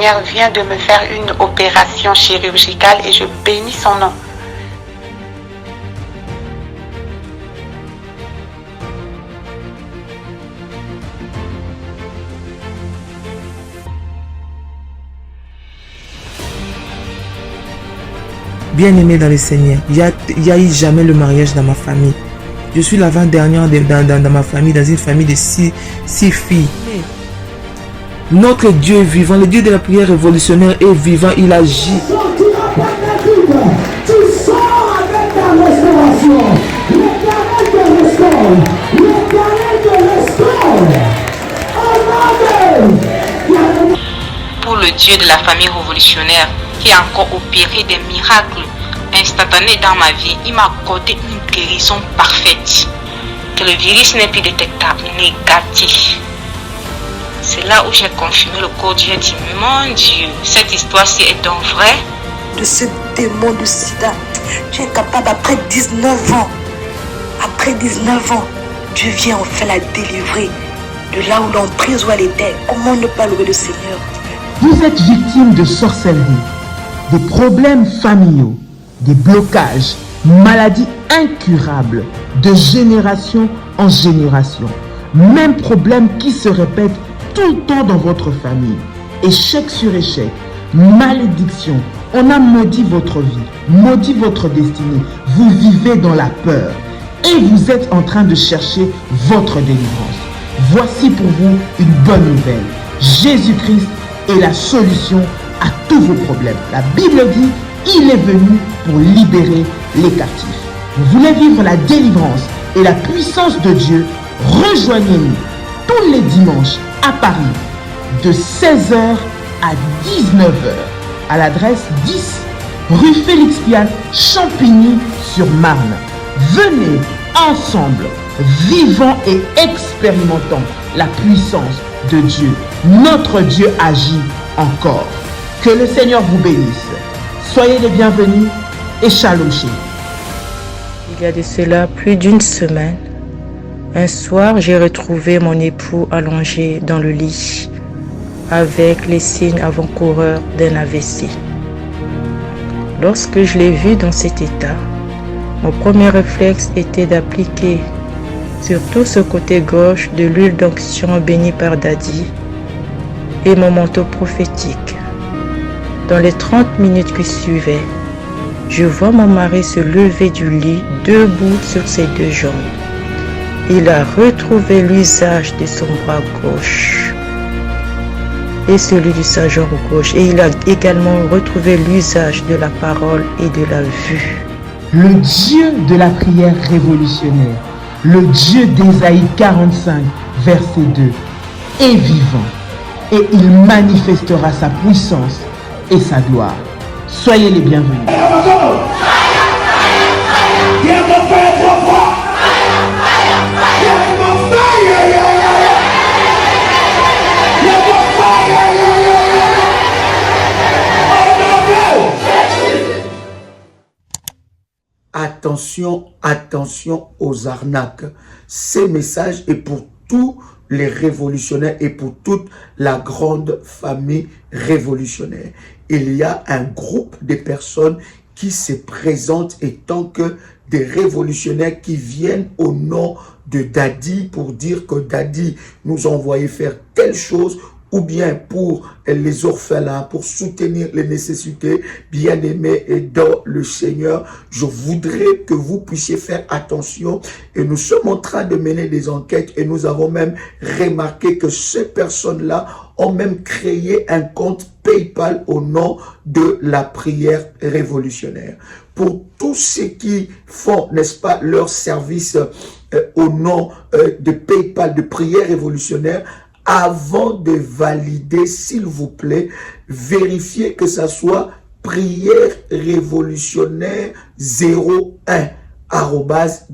Seigneur vient de me faire une opération chirurgicale et je bénis son nom. Bien-aimé dans le Seigneur, il n'y a eu jamais le mariage dans ma famille. Je suis l'avant-dernière dans ma famille, dans une famille de six filles. Notre Dieu est vivant, le Dieu de la prière révolutionnaire est vivant, il agit. Tu sors avec ta restauration. L'Éternel te restaure. L'Éternel te restaure. Amen. Pour le Dieu de la famille révolutionnaire qui a encore opéré des miracles instantanés dans ma vie, il m'a accordé une guérison parfaite. Que le virus n'est plus détectable, négatif. C'est là où j'ai confirmé le corps. J'ai dit, mon Dieu, cette histoire-ci est donc vraie. De ce démon de sida, tu es capable après 19 ans. Après 19 ans, Dieu vient enfin la délivrer de là où l'emprise où elle était. Comment ne pas louer le Seigneur? Vous êtes victime de sorcellerie, des problèmes familiaux, des blocages, maladies incurables, de génération en génération. Même problème qui se répète tout le temps dans votre famille. Échec sur échec, malédiction. On a maudit votre vie, maudit votre destinée. Vous vivez dans la peur et vous êtes en train de chercher votre délivrance. Voici pour vous une bonne nouvelle. Jésus-Christ est la solution à tous vos problèmes. La Bible dit, il est venu pour libérer les captifs. Vous voulez vivre la délivrance et la puissance de Dieu? Rejoignez-nous tous les dimanches à Paris de 16h à 19h à l'adresse 10 rue Félix Piat, Champigny-sur-Marne. Venez ensemble, vivons et expérimentons la puissance de Dieu. Notre Dieu agit encore. Que le Seigneur vous bénisse. Soyez les bienvenus et shalom. Il y a de cela plus d'une semaine, un soir, j'ai retrouvé mon époux allongé dans le lit avec les signes avant-coureurs d'un AVC. Lorsque je l'ai vu dans cet état, mon premier réflexe était d'appliquer sur tout ce côté gauche de l'huile d'onction bénie par Daddy et mon manteau prophétique. Dans les 30 minutes qui suivaient, je vois mon mari se lever du lit debout sur ses deux jambes. Il a retrouvé l'usage de son bras gauche et celui de sa jambe gauche. Et il a également retrouvé l'usage de la parole et de la vue. Le Dieu de la prière révolutionnaire, le Dieu d'Ésaïe 45, verset 2, est vivant et il manifestera sa puissance et sa gloire. Soyez les bienvenus. Attention, attention aux arnaques. Ces messages est pour tous les révolutionnaires et pour toute la grande famille révolutionnaire. Il y a un groupe de personnes qui se présentent étant que des révolutionnaires qui viennent au nom de Daddy pour dire que Daddy nous a envoyé faire telle chose, ou bien pour les orphelins, pour soutenir les nécessités, bien-aimés et dans le Seigneur. Je voudrais que vous puissiez faire attention et nous sommes en train de mener des enquêtes et nous avons même remarqué que ces personnes-là ont même créé un compte PayPal au nom de la prière révolutionnaire. Pour tous ceux qui font, n'est-ce pas, leur service au nom de PayPal, de prière révolutionnaire, avant de valider, s'il vous plaît, vérifiez que ça soit prière révolutionnaire 01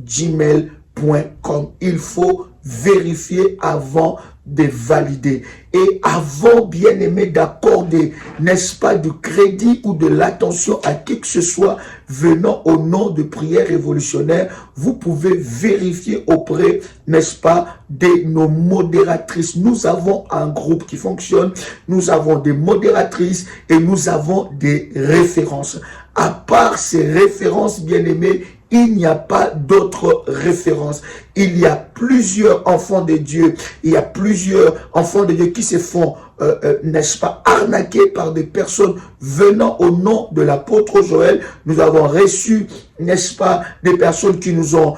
@gmail.com. Il faut vérifier avant de valider. Et avant, bien aimé, d'accorder, n'est-ce pas, du crédit ou de l'attention à qui que ce soit venant au nom de prière révolutionnaire, vous pouvez vérifier auprès, n'est-ce pas, de nos modératrices. Nous avons un groupe qui fonctionne, nous avons des modératrices et nous avons des références. À part ces références, bien aimés, il n'y a pas d'autres références. Il y a plusieurs enfants de Dieu. Il y a plusieurs enfants de Dieu qui se font, n'est-ce pas, arnaquer par des personnes venant au nom de l'apôtre Joël. Nous avons reçu, n'est-ce pas, des personnes qui nous ont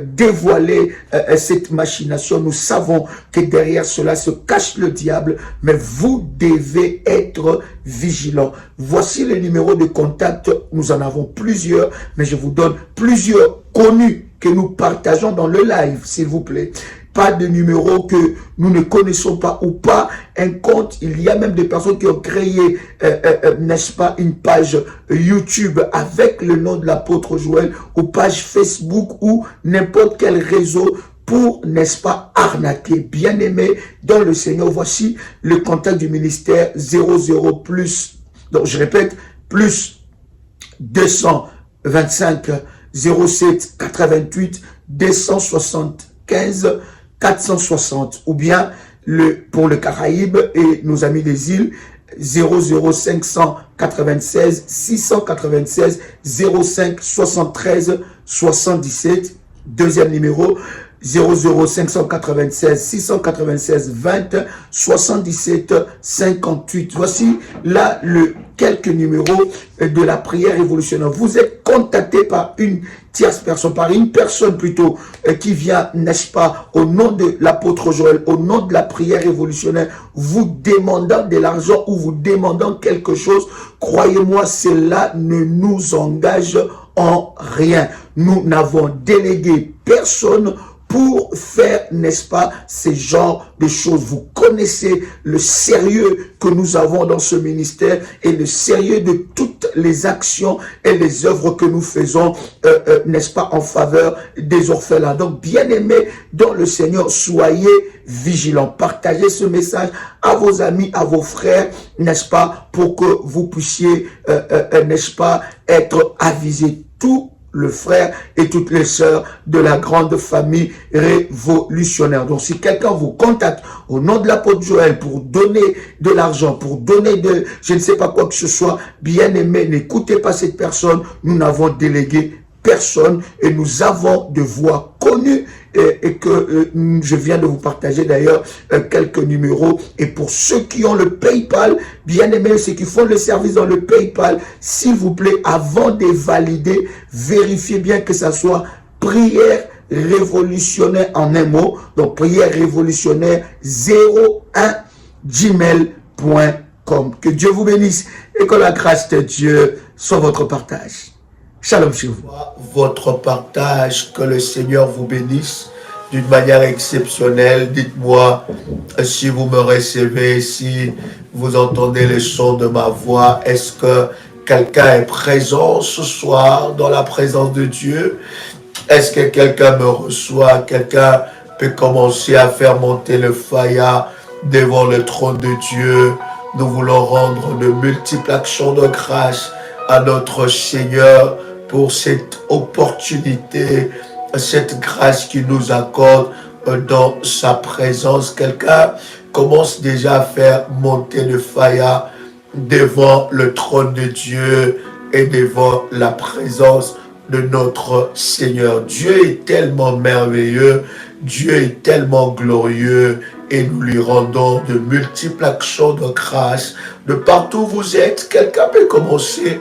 dévoilé cette machination. Nous savons que derrière cela se cache le diable, mais vous devez être vigilants. Voici les numéros de contact. Nous en avons plusieurs, mais je vous donne plusieurs connus que nous partageons dans le live, s'il vous plaît. Pas de numéros que nous ne connaissons pas ou pas un compte. Il y a même des personnes qui ont créé, n'est-ce pas, une page YouTube avec le nom de l'apôtre Joël ou page Facebook ou n'importe quel réseau pour, n'est-ce pas, arnaquer. Bien aimé dans le Seigneur, voici le contact du ministère 00 plus, donc je répète, plus 225 07 88 275 460 ou bien pour le Caraïbe et nos amis des îles 00596 696 05 73 77. Deuxième numéro 00596 696 20 77 58. Voici là quelques numéros de la prière révolutionnaire. Vous êtes contacté par une tierce personne, par une personne plutôt qui vient, n'est-ce pas, au nom de l'apôtre Joël, au nom de la prière révolutionnaire, vous demandant de l'argent ou vous demandant quelque chose. Croyez-moi, cela ne nous engage en rien. Nous n'avons délégué personne pour faire, n'est-ce pas, ces genres de choses. Vous connaissez le sérieux que nous avons dans ce ministère et le sérieux de toutes les actions et les œuvres que nous faisons, n'est-ce pas, en faveur des orphelins. Donc, bien aimés dans le Seigneur, soyez vigilants. Partagez ce message à vos amis, à vos frères, n'est-ce pas, pour que vous puissiez, n'est-ce pas, être avisés. Tout le frère et toutes les sœurs de la grande famille révolutionnaire. Donc, si quelqu'un vous contacte au nom de l'apôtre Joël pour donner de l'argent, pour donner de, je ne sais pas quoi que ce soit, bien aimé, n'écoutez pas cette personne. Nous n'avons délégué personne et nous avons de voix connues et que je viens de vous partager d'ailleurs quelques numéros. Et pour ceux qui ont le PayPal, bien aimés, ceux qui font le service dans le PayPal, s'il vous plaît, avant de valider, vérifiez bien que ça soit prière révolutionnaire en un mot. Donc prière révolutionnaire 01 gmail.com. Que Dieu vous bénisse et que la grâce de Dieu soit votre partage. Shalom chez vous. Votre partage, que le Seigneur vous bénisse d'une manière exceptionnelle. Dites-moi si vous me recevez, si vous entendez les sons de ma voix. Est-ce que quelqu'un est présent ce soir dans la présence de Dieu? Est-ce que quelqu'un me reçoit? Quelqu'un peut commencer à faire monter le faya devant le trône de Dieu? Nous voulons rendre de multiples actions de grâce à notre Seigneur pour cette opportunité, cette grâce qu'il nous accorde dans sa présence. Quelqu'un commence déjà à faire monter le faya devant le trône de Dieu et devant la présence de notre Seigneur. Dieu est tellement merveilleux, Dieu est tellement glorieux et nous lui rendons de multiples actions de grâce. De partout où vous êtes, quelqu'un peut commencer,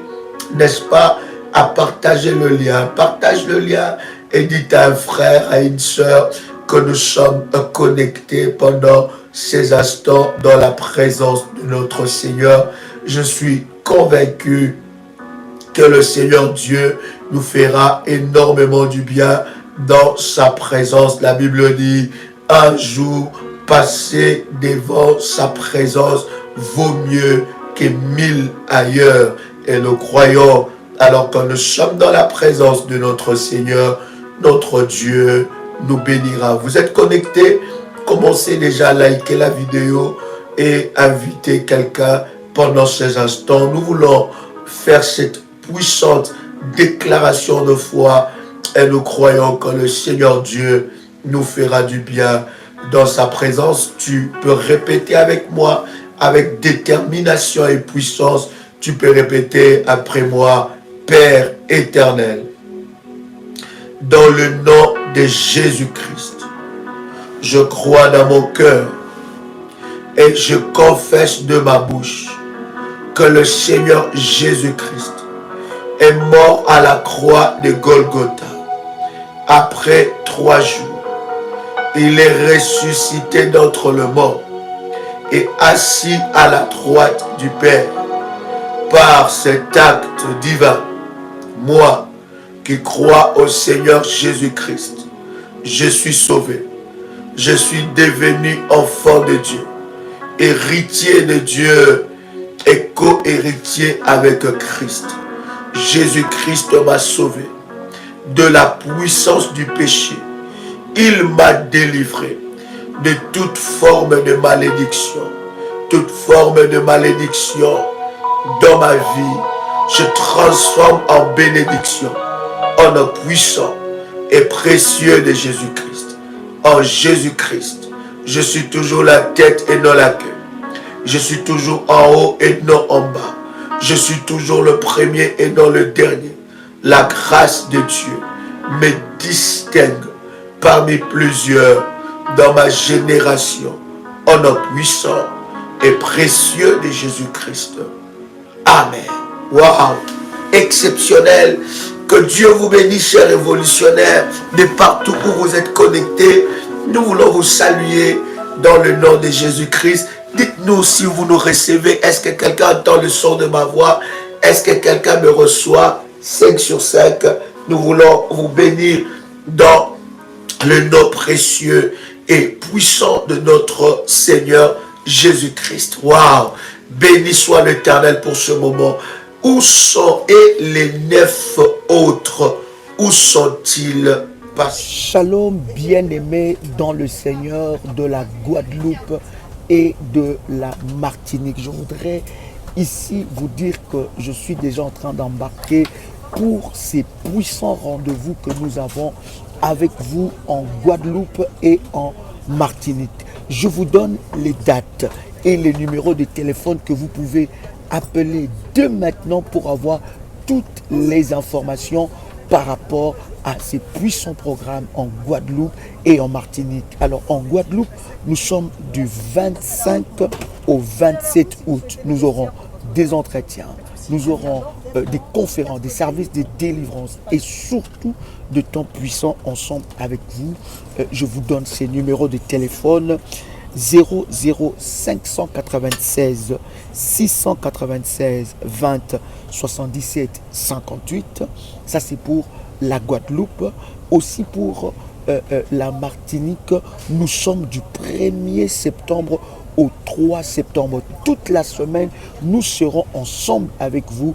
n'est-ce pas, à partager le lien. Partage le lien et dites à un frère, à une sœur que nous sommes connectés pendant ces instants dans la présence de notre Seigneur. Je suis convaincu que le Seigneur Dieu nous fera énormément du bien dans sa présence. La Bible dit, un jour passé devant sa présence vaut mieux que 1000 ailleurs. Et nous croyons, alors que nous sommes dans la présence de notre Seigneur, notre Dieu nous bénira. Vous êtes connectés, commencez déjà à liker la vidéo et inviter quelqu'un pendant ces instants. Nous voulons faire cette puissante déclaration de foi et nous croyons que le Seigneur Dieu nous fera du bien dans sa présence. Tu peux répéter avec moi, avec détermination et puissance. Tu peux répéter après moi, Père éternel, dans le nom de Jésus-Christ, je crois dans mon cœur et je confesse de ma bouche que le Seigneur Jésus-Christ est mort à la croix de Golgotha. Après 3 jours, il est ressuscité d'entre les morts et assis à la droite du Père. Par cet acte divin, moi qui crois au Seigneur Jésus-Christ, je suis sauvé. Je suis devenu enfant de Dieu, héritier de Dieu et co-héritier avec Christ. Jésus-Christ m'a sauvé de la puissance du péché. Il m'a délivré de toute forme de malédiction. Toute forme de malédiction dans ma vie, je transforme en bénédiction, en nom puissant et précieux de Jésus-Christ. En Jésus-Christ, je suis toujours la tête et non la queue. Je suis toujours en haut et non en bas. Je suis toujours le premier et non le dernier. La grâce de Dieu me distingue parmi plusieurs dans ma génération, en nom puissant et précieux de Jésus-Christ. Amen. Wow. Exceptionnel. Que Dieu vous bénisse, chers révolutionnaires, de partout où vous êtes connectés. Nous voulons vous saluer dans le nom de Jésus-Christ. Dites-nous si vous nous recevez. Est-ce que quelqu'un entend le son de ma voix? Est-ce que quelqu'un me reçoit? 5 sur 5. Nous voulons vous bénir dans le nom précieux et puissant de notre Seigneur Jésus-Christ. Waouh! Béni soit l'Éternel pour ce moment. Où sont les 9 autres? Où sont-ils passés? Shalom, bien-aimés dans le Seigneur de la Guadeloupe et de la Martinique. Je voudrais ici vous dire que je suis déjà en train d'embarquer pour ces puissants rendez-vous que nous avons avec vous en Guadeloupe et en Martinique. Je vous donne les dates et les numéros de téléphone que vous pouvez appeler dès maintenant pour avoir toutes les informations par rapport à ces puissants programmes en Guadeloupe et en Martinique. Alors en Guadeloupe, nous sommes du 25 au 27 août. Nous aurons des entretiens, nous aurons des conférences, des services de délivrance et surtout de temps puissants ensemble avec vous. Je vous donne ces numéros de téléphone 00 596 696 20 77 58. Ça c'est pour la Guadeloupe. Aussi pour la Martinique, nous sommes du 1er septembre au 3 septembre. Toute la semaine, nous serons ensemble avec vous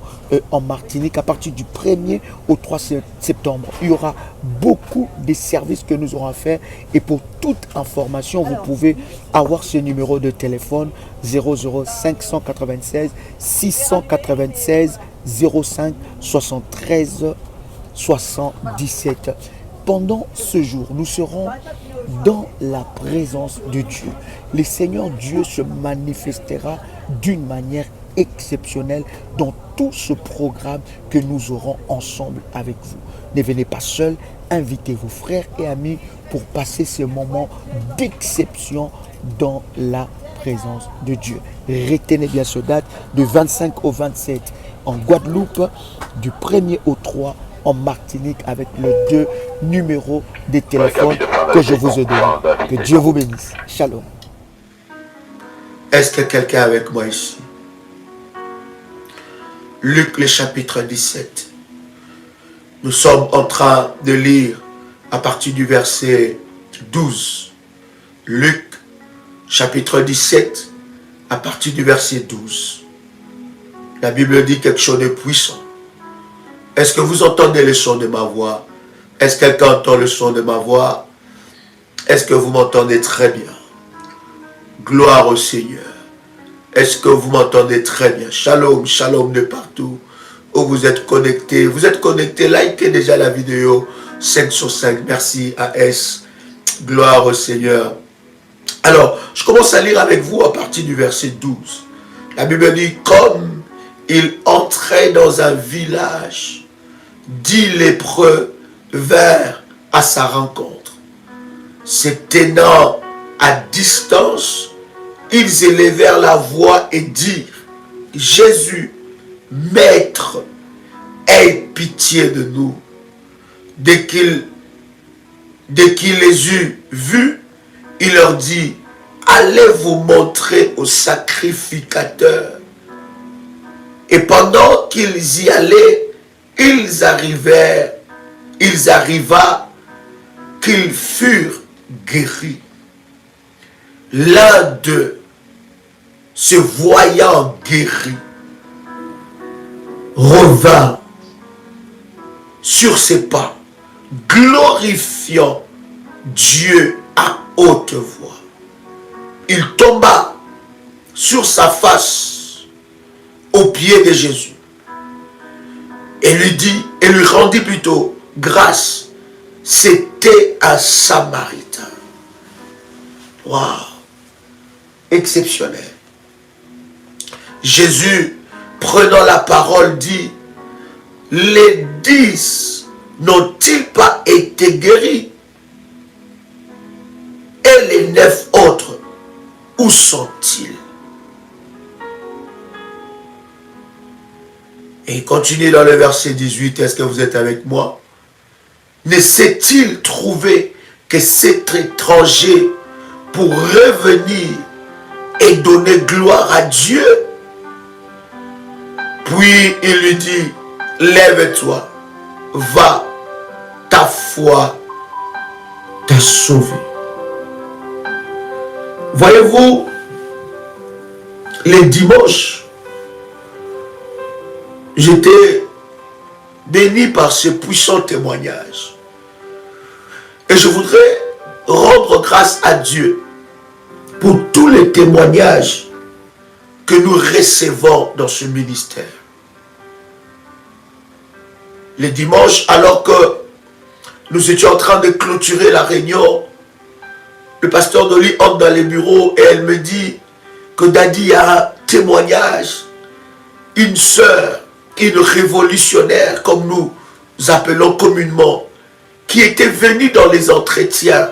en Martinique à partir du 1er au 3 septembre. Il y aura beaucoup de services que nous aurons à faire et pour toute information, vous pouvez avoir ce numéro de téléphone 00 596 696 05 73 77. Pendant ce jour, nous serons dans la présence de Dieu. Le Seigneur Dieu se manifestera d'une manière exceptionnelle dans tout ce programme que nous aurons ensemble avec vous. Ne venez pas seul, invitez vos frères et amis pour passer ce moment d'exception dans la présence de Dieu. Retenez bien ce date, du 25 au 27 en Guadeloupe, du 1er au 3 en Martinique avec les 2 numéros de téléphone que je vous ai donnés. Que Dieu vous bénisse. Shalom. Est-ce que quelqu'un est avec moi ici? Luc le chapitre 17. Nous sommes en train de lire à partir du verset 12. Luc chapitre 17 à partir du verset 12. La Bible dit quelque chose de puissant. Est-ce que vous entendez le son de ma voix? Est-ce que quelqu'un entend le son de ma voix? Est-ce que vous m'entendez très bien? Gloire au Seigneur. Est-ce que vous m'entendez très bien? Shalom, shalom de partout où vous êtes connectés. Vous êtes connectés, likez déjà la vidéo 5 sur 5. Merci AS. Gloire au Seigneur. Alors, je commence à lire avec vous à partir du verset 12. La Bible dit, comme il entrait dans un village, 10 lépreux vinrent à sa rencontre. Se tenant à distance, ils élevèrent la voix et dirent, Jésus, Maître, aie pitié de nous. Dès qu'il les eut vus, il leur dit, allez vous montrer au sacrificateur. Et pendant qu'ils y allaient, ils arriva qu'ils furent guéris. L'un d'eux, se voyant guéri, revint sur ses pas, glorifiant Dieu à haute voix. Il tomba sur sa face aux pieds de Jésus et lui rendit plutôt grâce. C'était un Samaritain. Waouh! Exceptionnel. Jésus, prenant la parole, dit, les 10 n'ont-ils pas été guéris? Et les 9 autres, où sont-ils? Et il continue dans le verset 18, est-ce que vous êtes avec moi? Ne s'est-il trouvé que cet étranger pour revenir et donner gloire à Dieu? Puis il lui dit, lève-toi, va, ta foi t'a sauvé. Voyez-vous, les dimanches, j'étais béni par ce puissant témoignage. Et je voudrais rendre grâce à Dieu pour tous les témoignages que nous recevons dans ce ministère. Les dimanches, alors que nous étions en train de clôturer la réunion, le pasteur Dolly entre dans les bureaux et elle me dit que Daddy a un témoignage, une sœur, une révolutionnaire, comme nous appelons communément, qui était venue dans les entretiens.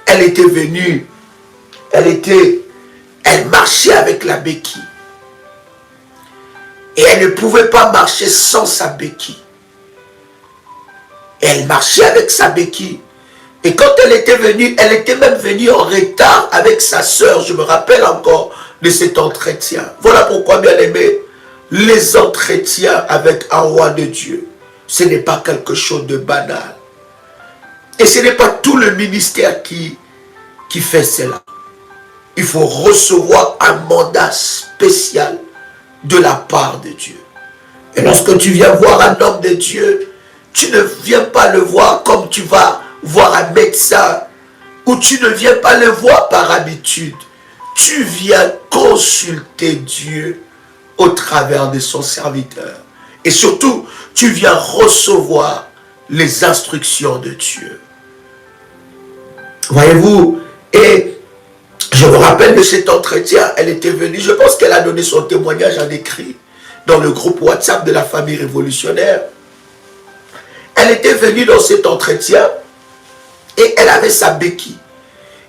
Elle était venue, elle marchait avec la béquille. Et elle ne pouvait pas marcher sans sa béquille. Et elle marchait avec sa béquille. Et quand elle était venue, elle était même venue en retard avec sa sœur. Je me rappelle encore de cet entretien. Voilà pourquoi, bien aimé, les entretiens avec un roi de Dieu, ce n'est pas quelque chose de banal. Et ce n'est pas tout le ministère qui fait cela. Il faut recevoir un mandat spécial de la part de Dieu. Et lorsque tu viens voir un homme de Dieu, tu ne viens pas le voir comme tu vas voir un médecin, ou tu ne viens pas le voir par habitude. Tu viens consulter Dieu au travers de son serviteur. Et surtout, tu viens recevoir les instructions de Dieu. Voyez-vous, et je me rappelle de cet entretien, elle était venue, je pense qu'elle a donné son témoignage en écrit dans le groupe WhatsApp de la famille révolutionnaire. Elle était venue dans cet entretien et elle avait sa béquille.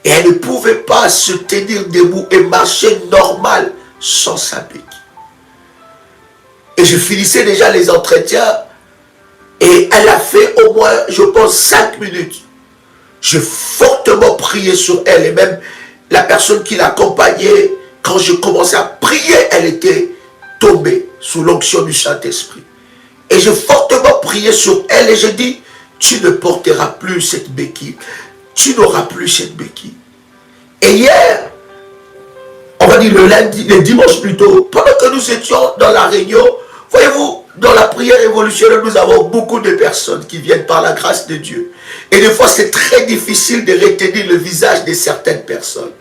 Et elle ne pouvait pas se tenir debout et marcher normal sans sa béquille. Et je finissais déjà les entretiens et elle a fait au moins, je pense, 5 minutes. J'ai fortement prié sur elle et même la personne qui l'accompagnait, quand je commençais à prier, elle était tombée sous l'onction du Saint-Esprit. Et j'ai fortement prié sur elle et j'ai dit, tu ne porteras plus cette béquille. Tu n'auras plus cette béquille. Et hier, on va dire le dimanche plutôt, pendant que nous étions dans la réunion, voyez-vous, dans la prière révolutionnaire, nous avons beaucoup de personnes qui viennent par la grâce de Dieu. Et des fois, c'est très difficile de retenir le visage de certaines personnes.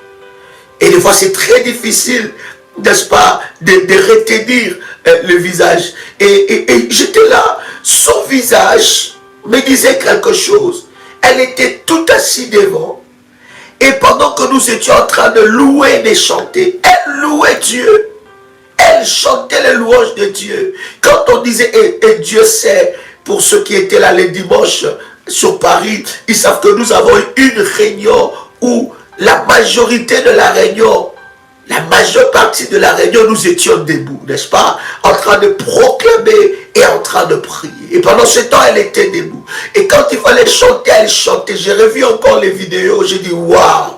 Et des fois, c'est très difficile, n'est-ce pas, de retenir le visage. Et j'étais là, son visage me disait quelque chose. Elle était tout assise devant. Et pendant que nous étions en train de louer et de chanter, elle louait Dieu. Elle chantait les louanges de Dieu. Quand on disait, et Dieu sait, pour ceux qui étaient là les dimanches sur Paris, ils savent que nous avons eu une réunion où la majorité de la réunion, la majeure partie de la réunion, nous étions debout, n'est-ce pas? En train de proclamer et en train de prier. Et pendant ce temps, elle était debout. Et quand il fallait chanter, elle chantait. J'ai revu encore les vidéos, j'ai dit, waouh!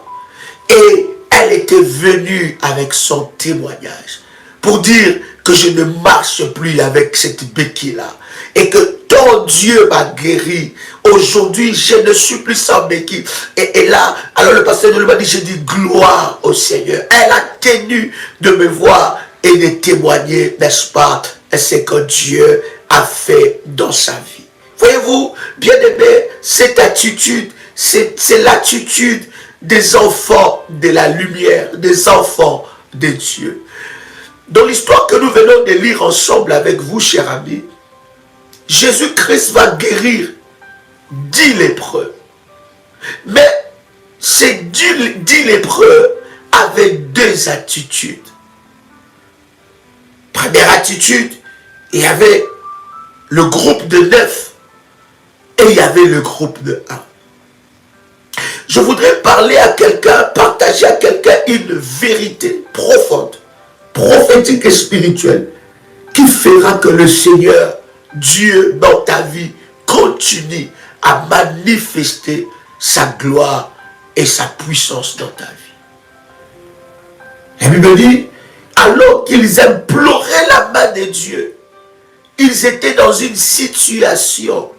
Et elle était venue avec son témoignage pour dire que je ne marche plus avec cette béquille-là. Et que ton Dieu m'a guéri. Aujourd'hui, je ne suis plus sans béquille. Et là, alors le pasteur m'a dit, j'ai dit gloire au Seigneur. Elle a tenu de me voir et de témoigner, n'est-ce pas, ce que Dieu a fait dans sa vie. Voyez-vous, bien aimé, cette attitude, c'est l'attitude des enfants de la lumière, des enfants de Dieu. Dans l'histoire que nous venons de lire ensemble avec vous, chers amis, Jésus-Christ va guérir 10 lépreux. Mais ces 10 lépreux avaient 2 attitudes. Première attitude, il y avait le groupe de 9 et il y avait le groupe de 1. Je voudrais parler à quelqu'un, partager à quelqu'un une vérité profonde, prophétique et spirituelle, qui fera que le Seigneur, Dieu, dans ta vie, continue à manifester sa gloire et sa puissance dans ta vie. La Bible dit, alors qu'ils imploraient la main de Dieu, ils étaient dans une situation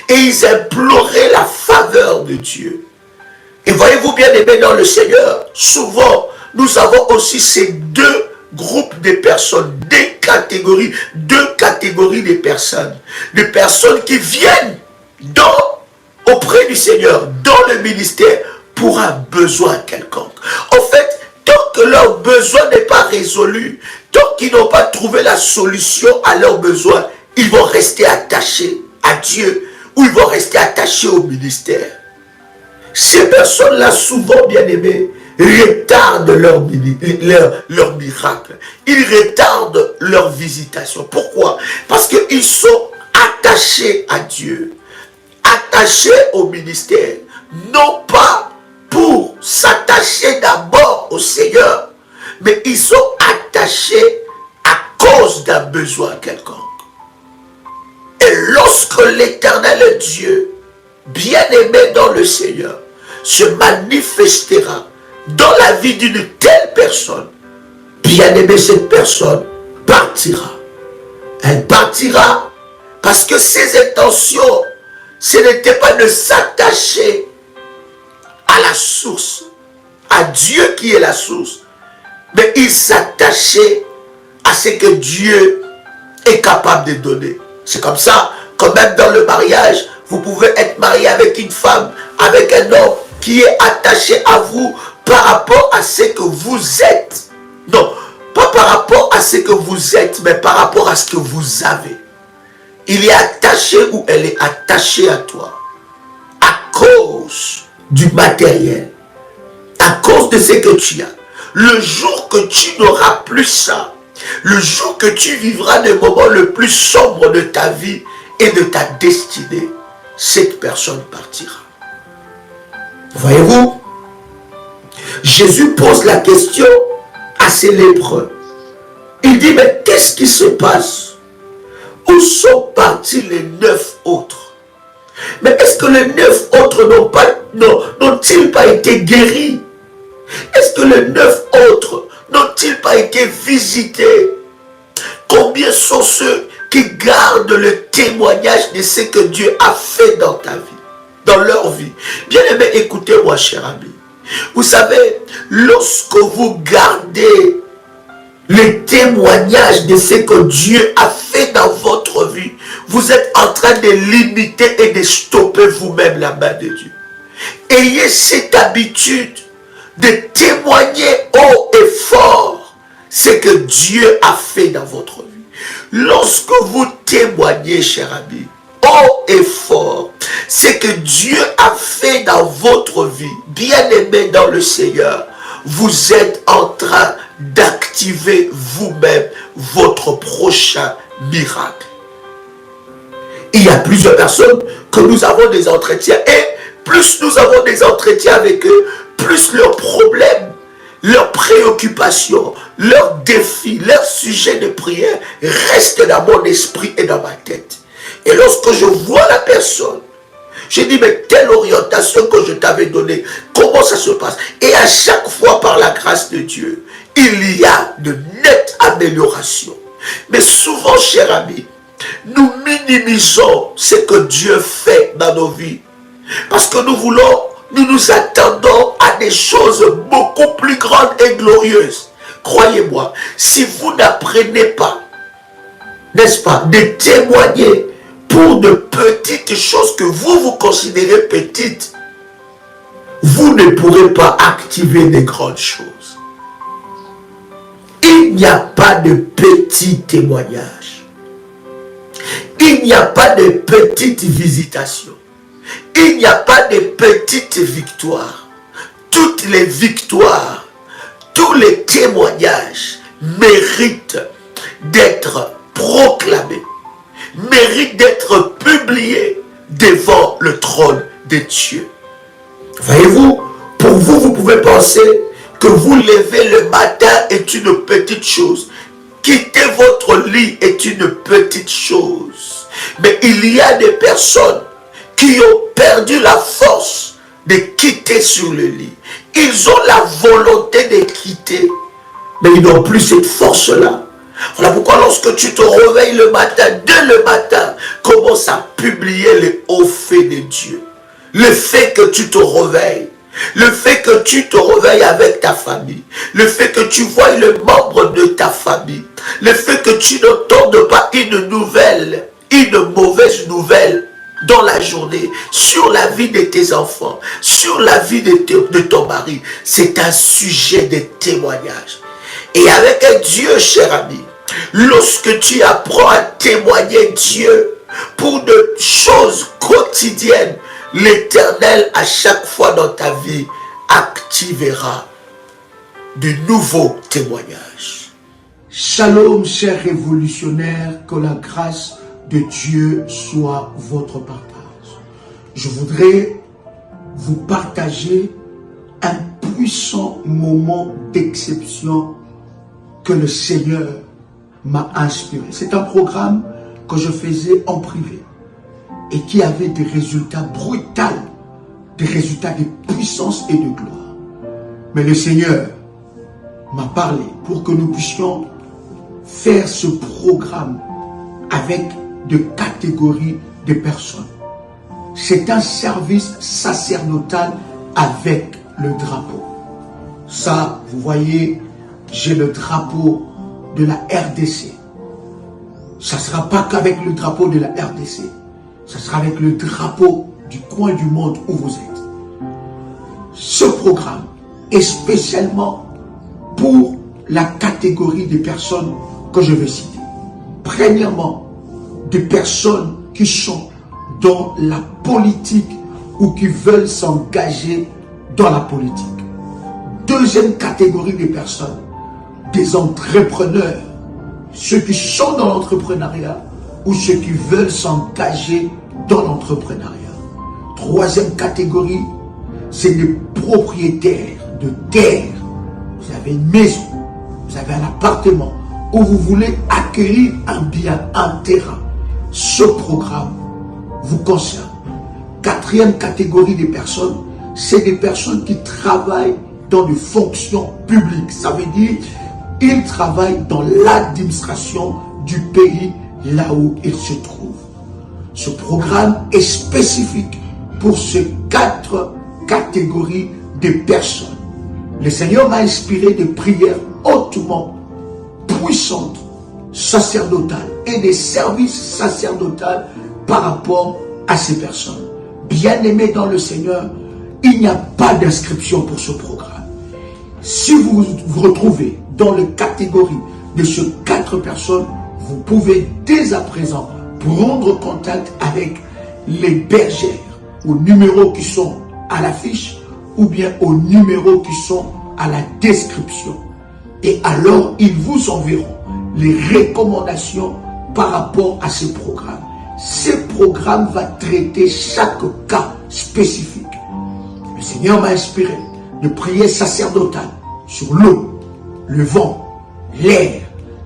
et ils imploraient la faveur de Dieu. Et voyez-vous bien aimé dans le Seigneur, souvent nous avons aussi ces 2 groupes de personnes, 2 catégories de personnes. Des personnes qui viennent auprès du Seigneur, dans le ministère, pour un besoin quelconque. En fait, tant que leur besoin n'est pas résolu, tant qu'ils n'ont pas trouvé la solution à leurs besoins, ils vont rester attachés à Dieu ou ils vont rester attachés au ministère. Ces personnes-là, souvent bien aimées, retardent leur miracle. Ils retardent leur visitation. Pourquoi? Parce qu'ils sont attachés à Dieu, attachés au ministère, non pas pour s'attacher d'abord au Seigneur, mais ils sont attachés à cause d'un besoin quelconque. Et lorsque l'Éternel Dieu, bien-aimé dans le Seigneur, se manifestera dans la vie d'une telle personne, bien-aimé, cette personne partira. Elle partira parce que ses intentions, ce n'était pas de s'attacher à la source, à Dieu qui est la source, mais il s'attachait à ce que Dieu est capable de donner. C'est comme ça, quand même dans le mariage, vous pouvez être marié avec une femme, avec un homme qui est attaché à vous par rapport à ce que vous êtes. Non, pas par rapport à ce que vous êtes, mais par rapport à ce que vous avez. Il est attaché ou elle est attachée à toi à cause du matériel, à cause de ce que tu as. Le jour que tu n'auras plus ça, le jour que tu vivras le moment le plus sombre de ta vie et de ta destinée, cette personne partira. Voyez-vous, Jésus pose la question à ces lépreux. Il dit, mais qu'est-ce qui se passe? Où sont partis les 9 autres? Mais est-ce que les 9 autres n'ont-ils pas été guéris? Est-ce que les 9 autres n'ont-ils pas été visités? Combien sont ceux qui gardent le témoignage de ce que Dieu a fait dans ta vie, dans leur vie? Bien aimé, écoutez-moi, cher ami. Vous savez, lorsque vous gardez le témoignage de ce que Dieu a fait dans votre vous êtes en train de limiter et de stopper vous-même la main de Dieu. Ayez cette habitude de témoigner haut et fort ce que Dieu a fait dans votre vie. Lorsque vous témoignez, cher ami, haut et fort ce que Dieu a fait dans votre vie, bien-aimé dans le Seigneur, vous êtes en train d'activer vous-même votre prochain miracle. Il y a plusieurs personnes que nous avons des entretiens et plus nous avons des entretiens avec eux, plus leurs problèmes, leurs préoccupations, leurs défis, leurs sujets de prière restent dans mon esprit et dans ma tête. Et lorsque je vois la personne, je dis, mais telle orientation que je t'avais donnée, comment ça se passe? Et à chaque fois, par la grâce de Dieu, il y a de nettes améliorations. Mais souvent, cher ami, nous minimisons ce que Dieu fait dans nos vies. Parce que nous nous attendons à des choses beaucoup plus grandes et glorieuses. Croyez-moi, si vous n'apprenez pas, n'est-ce pas, de témoigner pour de petites choses que vous considérez petites, vous ne pourrez pas activer des grandes choses. Il n'y a pas de petits témoignages. Il n'y a pas de petites visitations. Il n'y a pas de petites victoires. Toutes les victoires, tous les témoignages méritent d'être proclamés, méritent d'être publiés devant le trône de Dieu. Voyez-vous, pour vous, vous pouvez penser que vous lever le matin est une petite chose. Quitter votre lit est une petite chose. Mais il y a des personnes qui ont perdu la force de quitter sur le lit. Ils ont la volonté de quitter, mais ils n'ont plus cette force-là. Voilà pourquoi lorsque tu te réveilles le matin, dès le matin, commence à publier les hauts faits de Dieu. Le fait que tu te réveilles, le fait que tu te réveilles avec ta famille, le fait que tu vois le membre de ta famille, le fait que tu n'entendes pas une mauvaise nouvelle dans la journée, sur la vie de tes enfants, sur la vie de ton mari, c'est un sujet de témoignage. Et avec Dieu, cher ami, lorsque tu apprends à témoigner Dieu pour de choses quotidiennes, l'Éternel, à chaque fois dans ta vie, activera de nouveaux témoignages. Shalom, chers révolutionnaires, que la grâce de Dieu soit votre partage. Je voudrais vous partager un puissant moment d'exception que le Seigneur m'a inspiré. C'est un programme que je faisais en privé et qui avait des résultats brutaux, des résultats de puissance et de gloire. Mais le Seigneur m'a parlé pour que nous puissions faire ce programme avec de catégories de personnes. C'est un service sacerdotal avec le drapeau. Ça, vous voyez, j'ai le drapeau de la RDC. Ça ne sera pas qu'avec le drapeau de la RDC. Ça sera avec le drapeau du coin du monde où vous êtes. Ce programme est spécialement pour la catégorie des personnes que je vais citer. Premièrement, des personnes qui sont dans la politique ou qui veulent s'engager dans la politique. Deuxième catégorie de personnes, des entrepreneurs, ceux qui sont dans l'entrepreneuriat ou ceux qui veulent s'engager dans l'entrepreneuriat. Troisième catégorie, c'est des propriétaires de terre. Vous avez une maison, vous avez un appartement où vous voulez acquérir un bien, un terrain. Ce programme vous concerne. Quatrième catégorie de personnes, c'est des personnes qui travaillent dans des fonctions publiques. Ça veut dire ils travaillent dans l'administration du pays là où ils se trouvent. Ce programme est spécifique pour ces 4 catégories de personnes. Le Seigneur m'a inspiré de prières hautement puissantes sacerdotal et des services sacerdotaux par rapport à ces personnes. Bien-aimés dans le Seigneur, il n'y a pas d'inscription pour ce programme. Si vous vous retrouvez dans la catégorie de ces 4 personnes, vous pouvez dès à présent prendre contact avec les bergères aux numéros qui sont à l'affiche ou bien aux numéros qui sont à la description. Et alors, ils vous enverront les recommandations par rapport à ce programme. Ce programme va traiter chaque cas spécifique. Le Seigneur m'a inspiré de prier sacerdotal sur l'eau, le vent, l'air,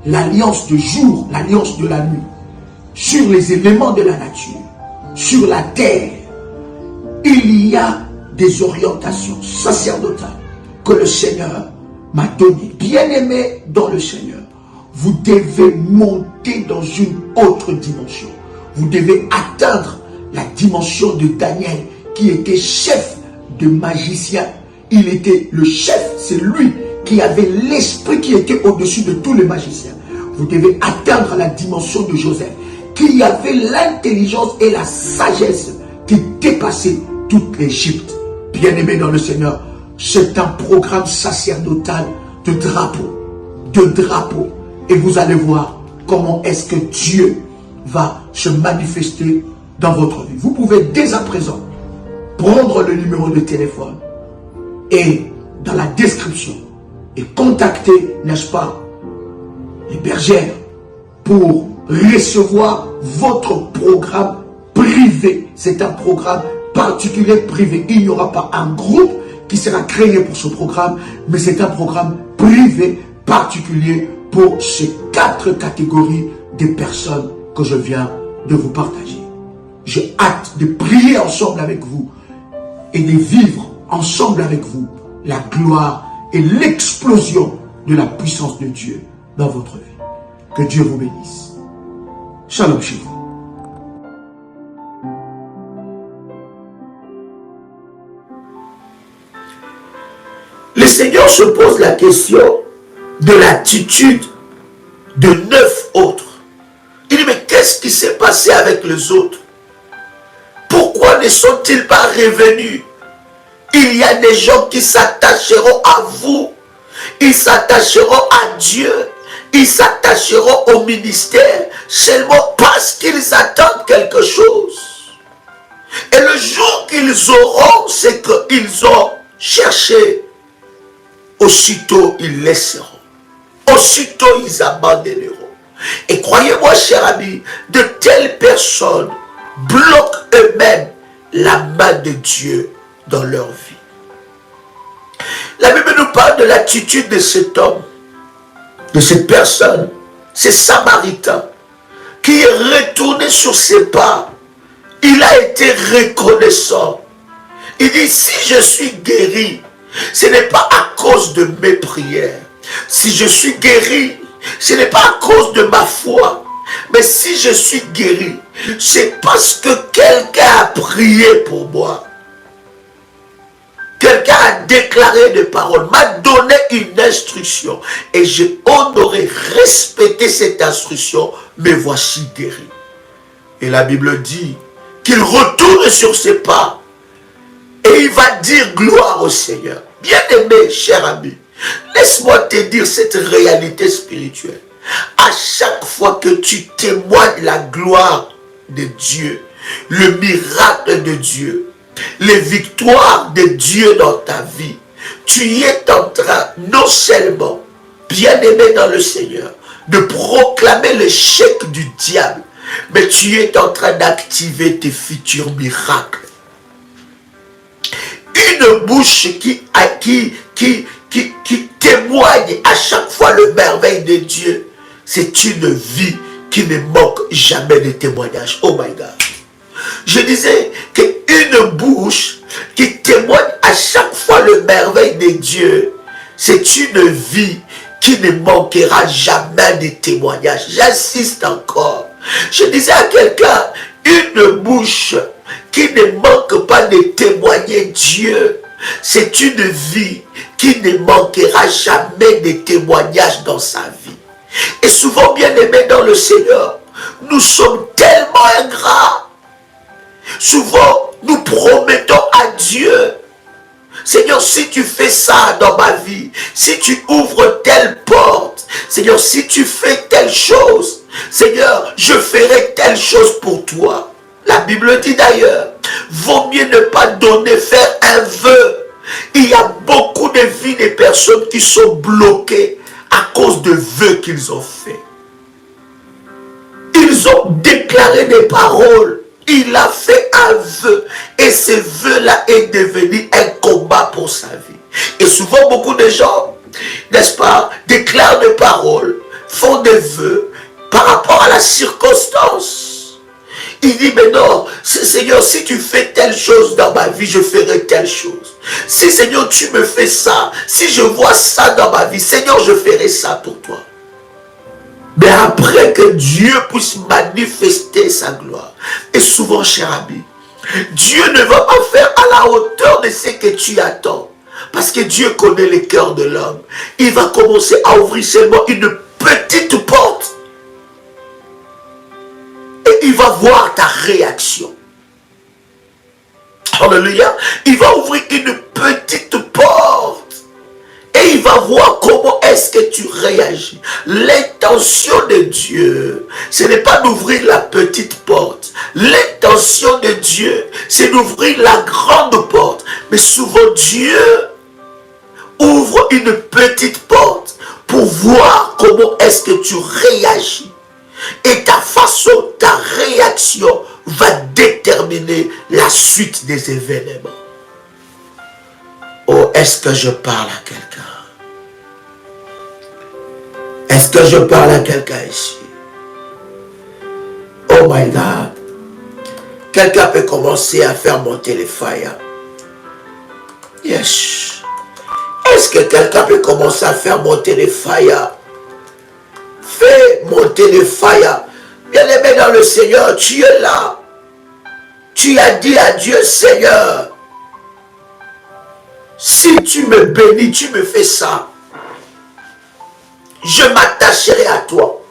l'alliance de jour, l'alliance de la nuit, sur les éléments de la nature, sur la terre. Il y a des orientations sacerdotales que le Seigneur m'a données. Bien-aimés dans le Seigneur, vous devez monter dans une autre dimension. Vous devez atteindre la dimension de Daniel, qui était chef de magicien. Il était le chef, c'est lui qui avait l'esprit qui était au-dessus de tous les magiciens. Vous devez atteindre la dimension de Joseph, qui avait l'intelligence et la sagesse qui dépassait toute l'Égypte. Bien-aimés dans le Seigneur, c'est un programme sacerdotal de drapeau. Et vous allez voir comment est-ce que Dieu va se manifester dans votre vie. Vous pouvez dès à présent prendre le numéro de téléphone et dans la description et contacter, n'est-ce pas, les bergères pour recevoir votre programme privé. C'est un programme particulier privé. Il n'y aura pas un groupe qui sera créé pour ce programme, mais c'est un programme privé particulier pour ces 4 catégories de personnes que je viens de vous partager. J'ai hâte de prier ensemble avec vous et de vivre ensemble avec vous la gloire et l'explosion de la puissance de Dieu dans votre vie. Que Dieu vous bénisse. Shalom chez vous. Le Seigneur se pose la question de l'attitude de 9 autres. Il dit, mais qu'est-ce qui s'est passé avec les autres? Pourquoi ne sont-ils pas revenus? Il y a des gens qui s'attacheront à vous. Ils s'attacheront à Dieu. Ils s'attacheront au ministère seulement parce qu'ils attendent quelque chose. Et le jour qu'ils auront ce qu'ils ont cherché, aussitôt ils laisseront. Aussitôt ils abandonneront. Et croyez-moi, cher ami, de telles personnes bloquent eux-mêmes la main de Dieu dans leur vie. La Bible nous parle de l'attitude de cet homme, de cette personne, ce Samaritain, qui est retourné sur ses pas. Il a été reconnaissant. Il dit, si je suis guéri, ce n'est pas à cause de mes prières. Si je suis guéri, ce n'est pas à cause de ma foi. Mais si je suis guéri, c'est parce que quelqu'un a prié pour moi. Quelqu'un a déclaré des paroles, m'a donné une instruction. Et j'ai honoré, respecté cette instruction, me voici guéri. Et la Bible dit qu'il retourne sur ses pas. Et il va dire gloire au Seigneur. Bien-aimé, cher ami, laisse-moi te dire cette réalité spirituelle. À chaque fois que tu témoignes la gloire de Dieu, le miracle de Dieu, les victoires de Dieu dans ta vie, tu es en train, non seulement, bien-aimé dans le Seigneur, de proclamer l'échec du diable, mais tu es en train d'activer tes futurs miracles. Une bouche qui témoigne à chaque fois le merveille de Dieu, c'est une vie qui ne manque jamais de témoignage. Oh my God. Je disais qu'une bouche qui témoigne à chaque fois le merveille de Dieu, c'est une vie qui ne manquera jamais de témoignage. J'insiste encore. Je disais à quelqu'un, une bouche qui ne manque pas de témoigner Dieu, c'est une vie qui ne manquera jamais de témoignages dans sa vie. Et souvent, bien-aimés dans le Seigneur, nous sommes tellement ingrats. Souvent, nous promettons à Dieu, Seigneur, si tu fais ça dans ma vie, si tu ouvres telle porte, Seigneur, si tu fais telle chose, Seigneur, je ferai telle chose pour toi. La Bible dit d'ailleurs, vaut mieux ne pas donner, faire un vœu. Il y a beaucoup de vies des personnes qui sont bloquées à cause de vœux qu'ils ont faits. Ils ont déclaré des paroles. Il a fait un vœu. Et ce vœu-là est devenu un combat pour sa vie. Et souvent, beaucoup de gens, n'est-ce pas, déclarent des paroles, font des vœux par rapport à la circonstance. Il dit, mais non, Seigneur, si tu fais telle chose dans ma vie, je ferai telle chose. Si, Seigneur, tu me fais ça, si je vois ça dans ma vie, Seigneur, je ferai ça pour toi. Mais après que Dieu puisse manifester sa gloire, et souvent, cher ami, Dieu ne va pas faire à la hauteur de ce que tu attends. Parce que Dieu connaît les cœurs de l'homme. Il va commencer à ouvrir seulement une petite porte. Et il va voir ta réaction. Alléluia. Il va ouvrir une petite porte. Et il va voir comment est-ce que tu réagis. L'intention de Dieu, ce n'est pas d'ouvrir la petite porte. L'intention de Dieu, c'est d'ouvrir la grande porte. Mais souvent, Dieu ouvre une petite porte pour voir comment est-ce que tu réagis. Et ta façon, ta réaction va déterminer la suite des événements. Oh, est-ce que je parle à quelqu'un? Est-ce que je parle à quelqu'un ici? Oh my God. Quelqu'un peut commencer à faire monter les fire. Yes. Est-ce que quelqu'un peut commencer à faire monter les fire? Fais monter les fire. Bien-aimé dans le Seigneur, tu es là. Tu as dit à Dieu, Seigneur, si tu me bénis, tu me fais ça, je m'attacherai à toi.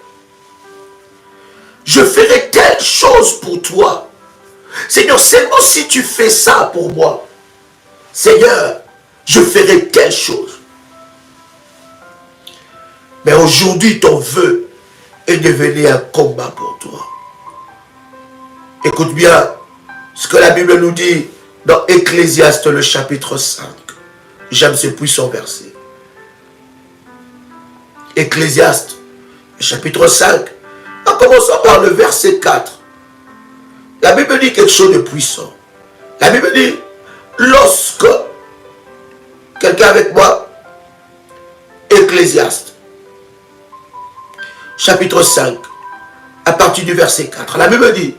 Je ferai telle chose pour toi. Seigneur, seulement si tu fais ça pour moi, Seigneur, je ferai telle chose. Mais aujourd'hui, ton vœu est devenu un combat pour toi. Écoute bien ce que la Bible nous dit dans Ecclésiaste, le chapitre 5. J'aime ce puissant verset. Ecclésiaste, le chapitre 5. En commençant par le verset 4. La Bible dit quelque chose de puissant. La Bible dit, lorsque, quelqu'un avec moi, Ecclésiaste, chapitre 5, à partir du verset 4. La Bible dit,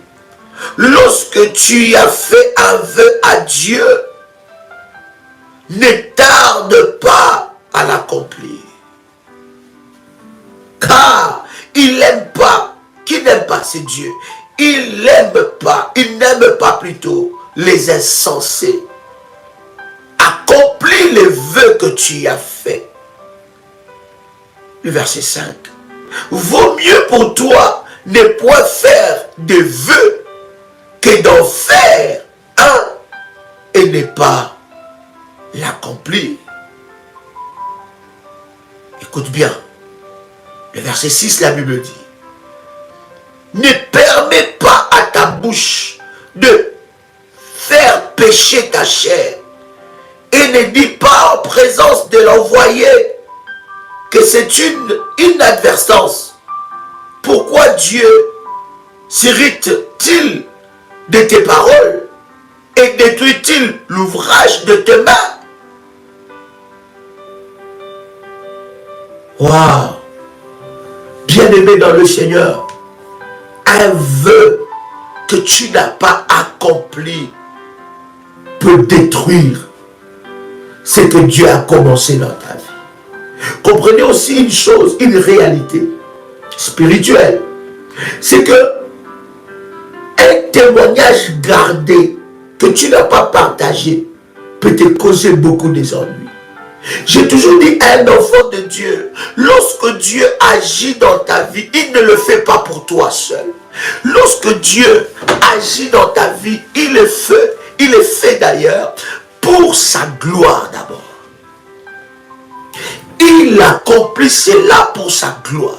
lorsque tu as fait un vœu à Dieu, ne tarde pas à l'accomplir. Car il n'aime pas, qui n'aime pas, c'est Dieu. Il n'aime pas plutôt les insensés. Accomplis les vœux que tu as faits. Le verset 5. Vaut mieux pour toi ne point faire de vœux que d'en faire un et ne pas l'accomplir. Écoute bien. Le verset 6, la Bible dit, ne permets pas à ta bouche de faire pécher ta chair et ne dis pas en présence de l'envoyé que c'est une inadvertance. Pourquoi Dieu s'irrite-t-il de tes paroles et détruit-il l'ouvrage de tes mains? Waouh! Bien-aimé dans le Seigneur, un vœu que tu n'as pas accompli peut détruire ce que Dieu a commencé dans ta vie. Comprenez aussi une chose, une réalité spirituelle. C'est que un témoignage gardé que tu n'as pas partagé peut te causer beaucoup des ennuis. J'ai toujours dit à un enfant de Dieu, lorsque Dieu agit dans ta vie, il ne le fait pas pour toi seul. Lorsque Dieu agit dans ta vie, il le fait d'ailleurs pour sa gloire d'abord. Il accomplit cela pour sa gloire.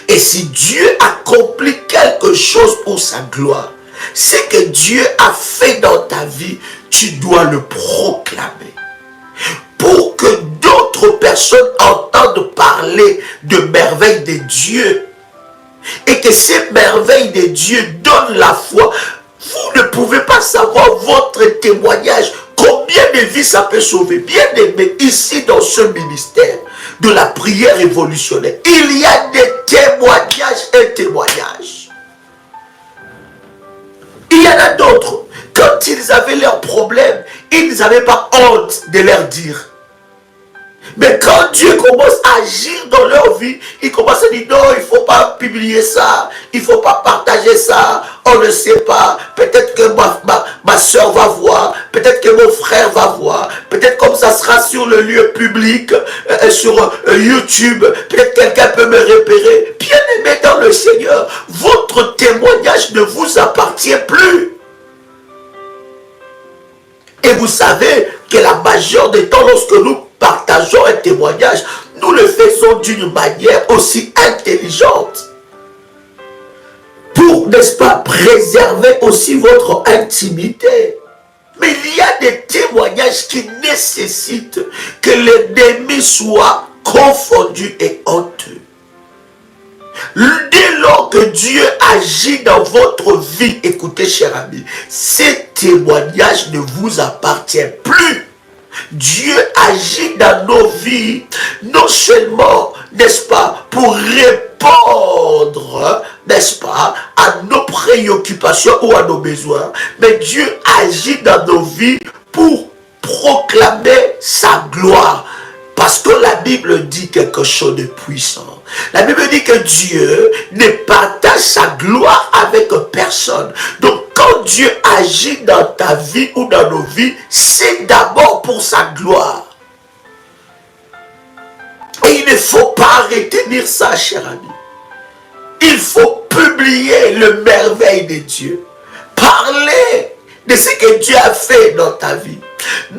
Et si Dieu accomplit quelque chose pour sa gloire, c'est que Dieu a fait dans ta vie, tu dois le proclamer. Pour que d'autres personnes entendent parler de merveilles de Dieu. Et que ces merveilles de Dieu donnent la foi. Vous ne pouvez pas savoir votre témoignage. Combien de vies ça peut sauver? Bien aimé, ici dans ce ministère de la prière révolutionnaire, il y a des témoignages et témoignages. Il y en a d'autres. Quand ils avaient leurs problèmes, ils n'avaient pas honte de leur dire. Mais quand Dieu commence à agir dans leur vie, il commence à dire non, il ne faut pas publier ça, il ne faut pas partager ça, on ne sait pas, peut-être que ma soeur va voir, peut-être que mon frère va voir, peut-être comme ça sera sur le lieu public, sur YouTube, peut-être quelqu'un peut me repérer. Bien aimé dans le Seigneur, votre témoignage ne vous appartient plus. Et vous savez que la majeure des temps, lorsque nous partageons un témoignage, nous le faisons d'une manière aussi intelligente. Pour, n'est-ce pas, préserver aussi votre intimité. Mais il y a des témoignages qui nécessitent que l'ennemi soit confondu et honteux. Dès lors que Dieu agit dans votre vie, écoutez, cher ami, ces témoignages ne vous appartiennent plus. Dieu agit dans nos vies, non seulement, n'est-ce pas, pour répondre, n'est-ce pas, à nos préoccupations ou à nos besoins, mais Dieu agit dans nos vies pour proclamer sa gloire. Parce que la Bible dit quelque chose de puissant. La Bible dit que Dieu ne partage sa gloire avec personne. Donc quand Dieu agit dans ta vie ou dans nos vies, c'est d'abord pour sa gloire. Et il ne faut pas retenir ça, cher ami. Il faut publier le merveille de Dieu. Parler de ce que Dieu a fait dans ta vie.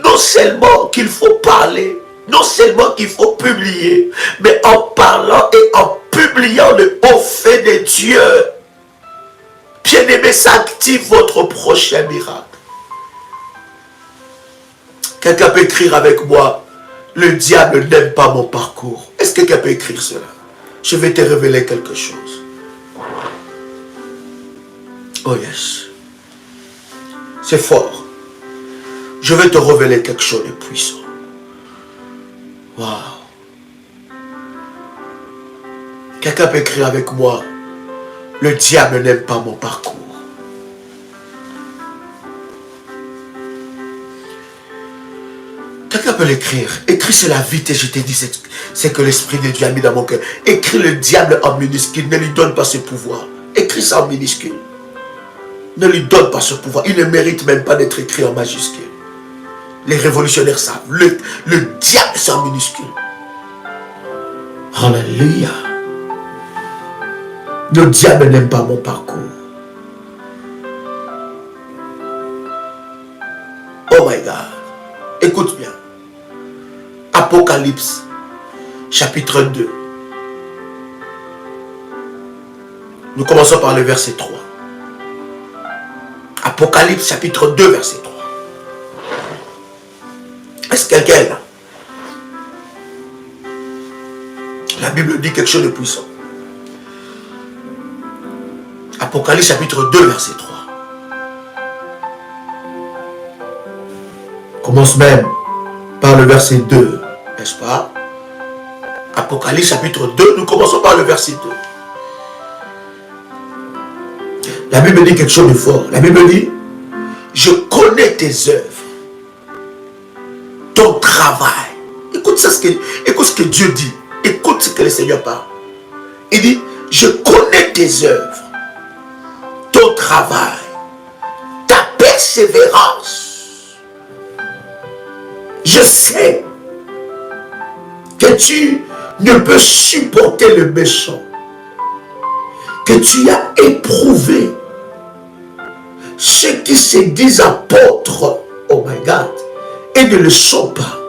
Non seulement qu'il faut parler, non seulement qu'il faut publier, mais en parlant et en publiant le haut fait de Dieu. Bien-aimé, ça active votre prochain miracle. Quelqu'un peut écrire avec moi, le diable n'aime pas mon parcours. Est-ce que quelqu'un peut écrire cela? Je vais te révéler quelque chose. Oh yes. C'est fort. Je vais te révéler quelque chose de puissant. Wow. Quelqu'un peut écrire avec moi, le diable n'aime pas mon parcours. Quelqu'un peut l'écrire. Écris cela vite et je te dis, c'est que l'Esprit de Dieu a mis dans mon cœur. Écris le diable en minuscule, ne lui donne pas ce pouvoir. Écris ça en minuscule. Ne lui donne pas ce pouvoir. Il ne mérite même pas d'être écrit en majuscule. Les révolutionnaires savent. Le diable, c'est en minuscule. Alléluia. Le diable n'aime pas mon parcours. Oh my God. Écoute bien. Apocalypse, chapitre 2. Nous commençons par le verset 3. Apocalypse, chapitre 2, verset 3. Est-ce que quelqu'un est là? La Bible dit quelque chose de puissant. Apocalypse, chapitre 2, verset 3. Commence même par le verset 2, n'est-ce pas? Apocalypse, chapitre 2, nous commençons par le verset 2. La Bible dit quelque chose de fort. La Bible dit, je connais tes œuvres, ton travail. Écoute ce que Dieu dit. Écoute ce que le Seigneur parle. Il dit, je connais tes œuvres, ton travail, ta persévérance. Je sais que tu ne peux supporter le méchant, que tu as éprouvé ceux qui se disent apôtres, oh my God, et ne le sont pas.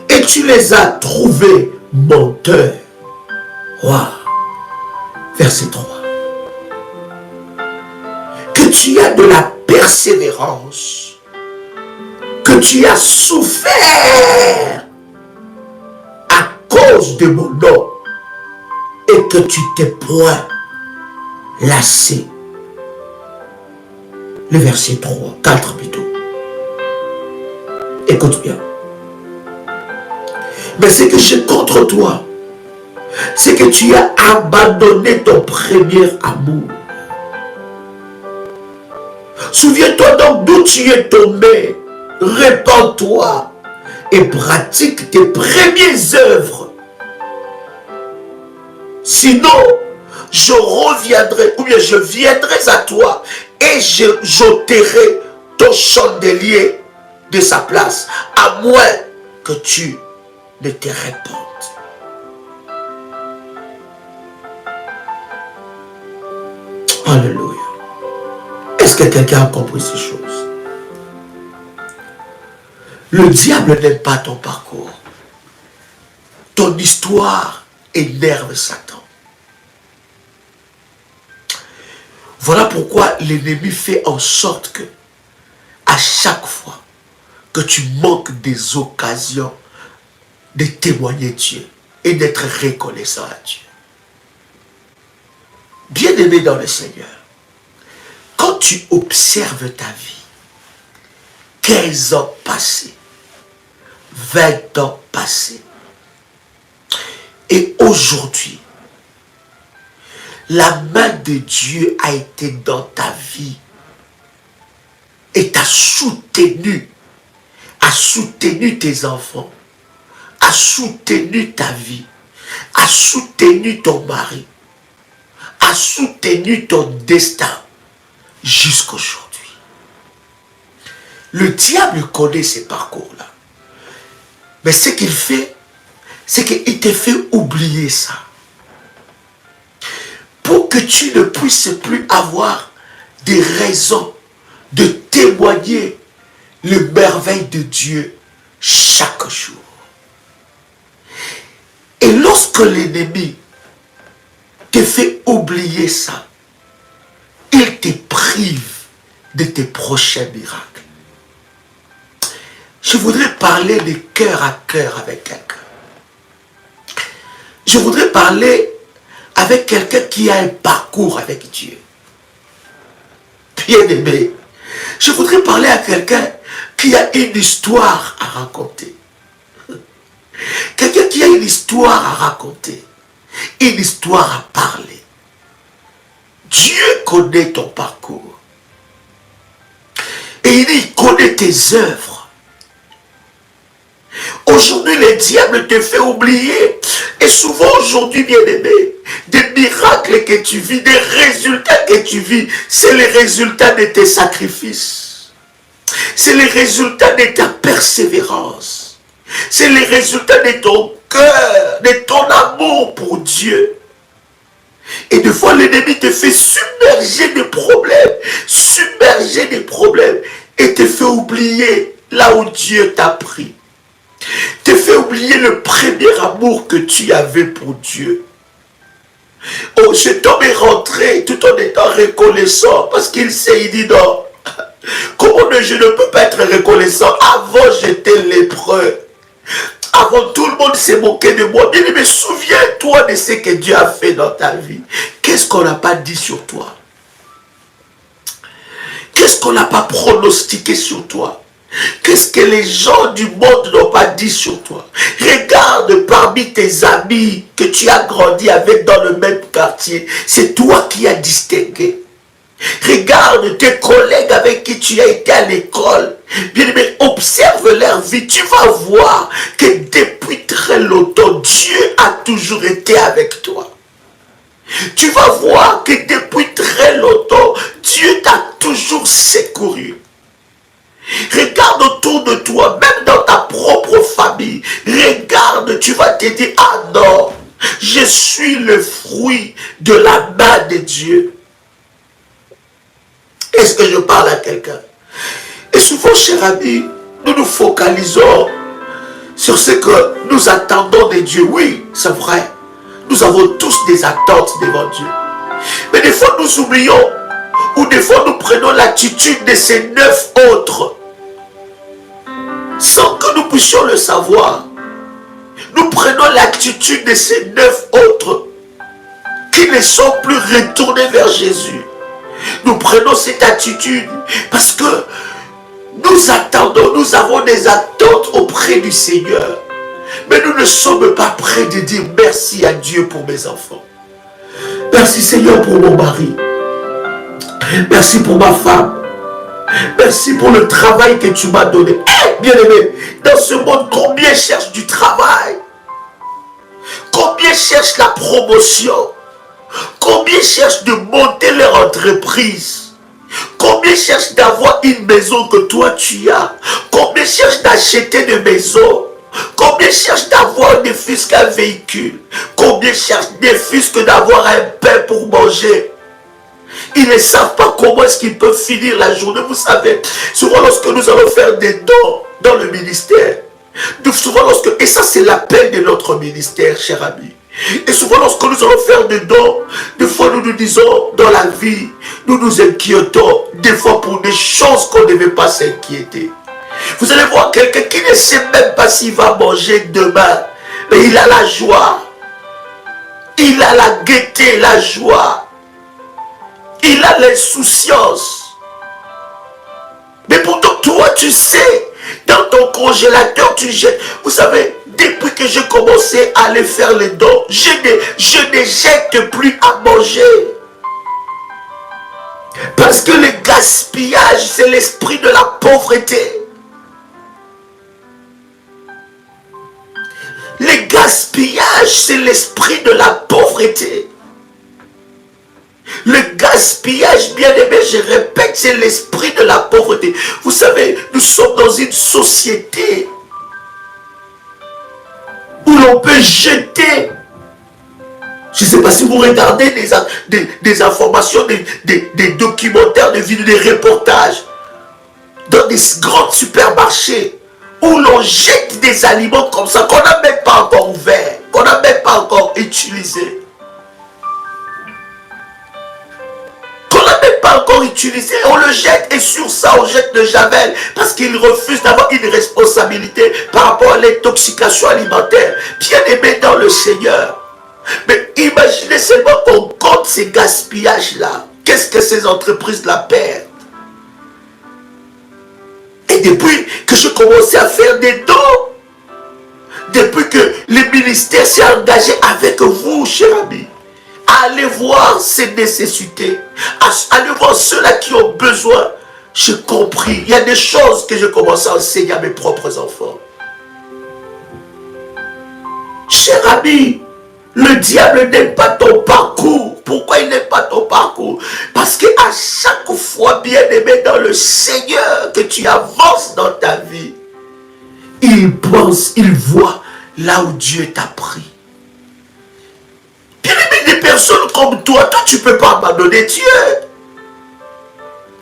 Et tu les as trouvés menteurs. Wow. Verset 3. Que tu as de la persévérance, que tu as souffert à cause de mon nom et que tu t'es point lassé. Le verset 3, 4 plutôt. Écoute bien. Mais ce que j'ai contre toi, c'est que tu as abandonné ton premier amour. Souviens-toi donc d'où tu es tombé. Répands-toi et pratique tes premières œuvres. Sinon, je reviendrai, ou bien je viendrai à toi et j'ôterai ton chandelier de sa place, à moins que tu ne te répandes. Alléluia. Est-ce que quelqu'un a compris ces choses? Le diable n'aime pas ton parcours. Ton histoire énerve Satan. Voilà pourquoi l'ennemi fait en sorte que, à chaque fois que tu manques des occasions de témoigner Dieu et d'être reconnaissant à Dieu. Bien-aimé dans le Seigneur, quand tu observes ta vie, 15 ans passés, 20 ans passés, et aujourd'hui, la main de Dieu a été dans ta vie et t'a soutenu, a soutenu tes enfants, a soutenu ta vie, a soutenu ton mari, a soutenu ton destin jusqu'aujourd'hui. Le diable connaît ces parcours-là. Mais ce qu'il fait, c'est qu'il te fait oublier ça. Pour que tu ne puisses plus avoir des raisons de témoigner les merveilles de Dieu chaque jour. Et lorsque l'ennemi te fait oublier ça, il te prive de tes prochains miracles. Je voudrais parler de cœur à cœur avec quelqu'un. Je voudrais parler avec quelqu'un qui a un parcours avec Dieu. Bien-aimé, je voudrais parler à quelqu'un qui a une histoire à raconter. Quelqu'un qui a une histoire à raconter. Une histoire à parler. Dieu connaît ton parcours. Et il connaît tes œuvres. Aujourd'hui, le diable te fait oublier. Et souvent aujourd'hui, bien-aimé, des miracles que tu vis, des résultats que tu vis, c'est les résultats de tes sacrifices. C'est les résultats de ta persévérance. C'est les résultats de ton cœur, de ton amour pour Dieu. Et des fois, l'ennemi te fait submerger des problèmes, et te fait oublier là où Dieu t'a pris. Te fait oublier le premier amour que tu avais pour Dieu. Oh, cet homme est rentré tout en étant reconnaissant parce qu'il s'est dit non. Comment je ne peux pas être reconnaissant? Avant, j'étais lépreux. Avant, tout le monde s'est moqué de moi. Mais souviens-toi de ce que Dieu a fait dans ta vie. Qu'est-ce qu'on n'a pas dit sur toi? Qu'est-ce qu'on n'a pas pronostiqué sur toi? Qu'est-ce que les gens du monde n'ont pas dit sur toi? Regarde parmi tes amis que tu as grandi avec dans le même quartier. C'est toi qui as distingué. Regarde tes collègues avec qui tu as été à l'école. Bien aimé, observe leur vie. Tu vas voir que depuis très longtemps, Dieu a toujours été avec toi. Tu vas voir que depuis très longtemps, Dieu t'a toujours secouru. Regarde autour de toi, même dans ta propre famille. Regarde, tu te dire, ah non, je suis le fruit de la main de Dieu. Est-ce que je parle à quelqu'un? Et souvent, cher ami, nous nous focalisons sur ce que nous attendons de Dieu. Oui, c'est vrai. Nous avons tous des attentes devant Dieu. Mais des fois, nous oublions, ou des fois, nous prenons l'attitude de ces 9 autres, sans que nous puissions le savoir. Nous prenons l'attitude de ces 9 autres qui ne sont plus retournés vers Jésus. Nous prenons cette attitude parce que nous attendons, nous avons des attentes auprès du Seigneur. Mais nous ne sommes pas prêts de dire merci à Dieu pour mes enfants. Merci Seigneur pour mon mari. Merci pour ma femme. Merci pour le travail que tu m'as donné. Bien-aimé, dans ce monde, combien cherchent du travail? Combien cherchent la promotion? Combien cherchent de monter leur entreprise? Combien cherchent d'avoir une maison que toi tu as? Combien cherchent d'acheter une maison? Combien cherchent d'avoir ne fût-ce qu'un véhicule? Combien cherchent ne fût-ce que d'avoir un pain pour manger? Ils ne savent pas comment est-ce qu'ils peuvent finir la journée. Vous savez, souvent lorsque nous allons faire des dons dans le ministère, souvent lorsque, et ça c'est l'appel de notre ministère, cher ami. Et souvent lorsque nous allons faire des dons, des fois nous nous disons dans la vie, nous nous inquiétons, des fois pour des choses qu'on ne devait pas s'inquiéter. Vous allez voir quelqu'un qui ne sait même pas s'il va manger demain, mais il a la joie, il a la gaieté, la joie, il a l'insouciance. Mais pourtant toi tu sais, dans ton congélateur tu jettes. Vous savez, depuis que j'ai commencé à aller faire les dons, je ne jette plus à manger. Parce que le gaspillage, c'est l'esprit de la pauvreté. Le gaspillage, c'est l'esprit de la pauvreté. Le gaspillage, bien aimé, je répète, c'est l'esprit de la pauvreté. Vous savez, nous sommes dans une société où l'on peut jeter. Je ne sais pas si vous regardez des informations, des documentaires, des vidéos, des reportages dans des grands supermarchés où l'on jette des aliments comme ça qu'on n'a même pas encore ouvert, qu'on n'a même pas encore utilisé. Encore utilisé, on le jette et sur ça on jette le javel parce qu'il refuse d'avoir une responsabilité par rapport à l'intoxication alimentaire. Bien aimé dans le Seigneur, mais imaginez seulement qu'on compte ces gaspillages là. Qu'est-ce que ces entreprises la perdent? Et depuis que je commençais à faire des dons, depuis que le ministère s'est engagé avec vous, chers amis, allez voir ces nécessités. Allez voir ceux-là qui ont besoin. J'ai compris. Il y a des choses que je commence à enseigner à mes propres enfants. Cher ami, le diable n'aime pas ton parcours. Pourquoi il n'aime pas ton parcours? Parce qu'à chaque fois, bien aimé dans le Seigneur, que tu avances dans ta vie, il pense, il voit là où Dieu t'a pris. Bien aimé, des personnes comme toi, tu ne peux pas abandonner Dieu.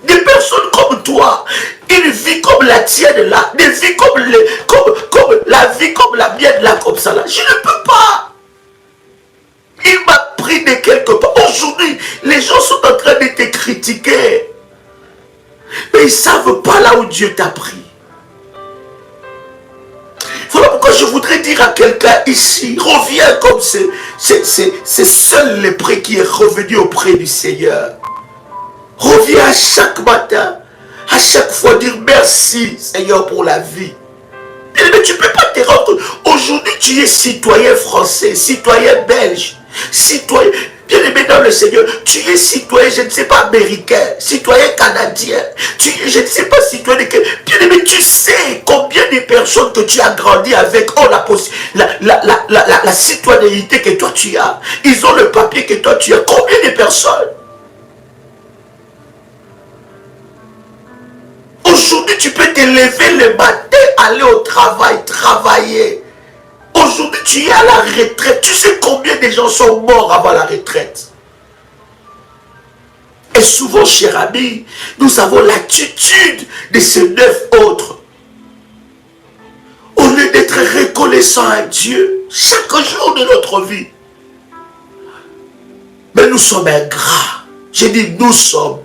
Des personnes comme toi, une vie comme la tienne là, des vies comme la vie comme la mienne là, comme ça là, je ne peux pas. Il m'a pris de quelque part. Aujourd'hui, les gens sont en train de te critiquer. Mais ils ne savent pas là où Dieu t'a pris. Voilà pourquoi je voudrais dire à quelqu'un ici, reviens comme c'est seul le prêt qui est revenu auprès du Seigneur. Reviens à chaque matin, à chaque fois dire merci Seigneur pour la vie. Mais tu ne peux pas te rendre compte. Aujourd'hui tu es citoyen français, citoyen belge, citoyen, bien aimé dans le Seigneur, tu es citoyen, je ne sais pas, américain, citoyen canadien, je ne sais pas, citoyen, bien aimé, tu sais combien de personnes que tu as grandi avec ont la citoyenneté que toi tu as. Ils ont le papier que toi tu as. Combien de personnes? Aujourd'hui, tu peux te lever le matin, aller au travail, travailler. Aujourd'hui, tu es à la retraite. Tu sais combien de gens sont morts avant la retraite. Et souvent, cher ami, nous avons l'attitude de ces 9 autres. Au lieu d'être reconnaissant à Dieu chaque jour de notre vie. Mais nous sommes ingrats. J'ai dit nous sommes.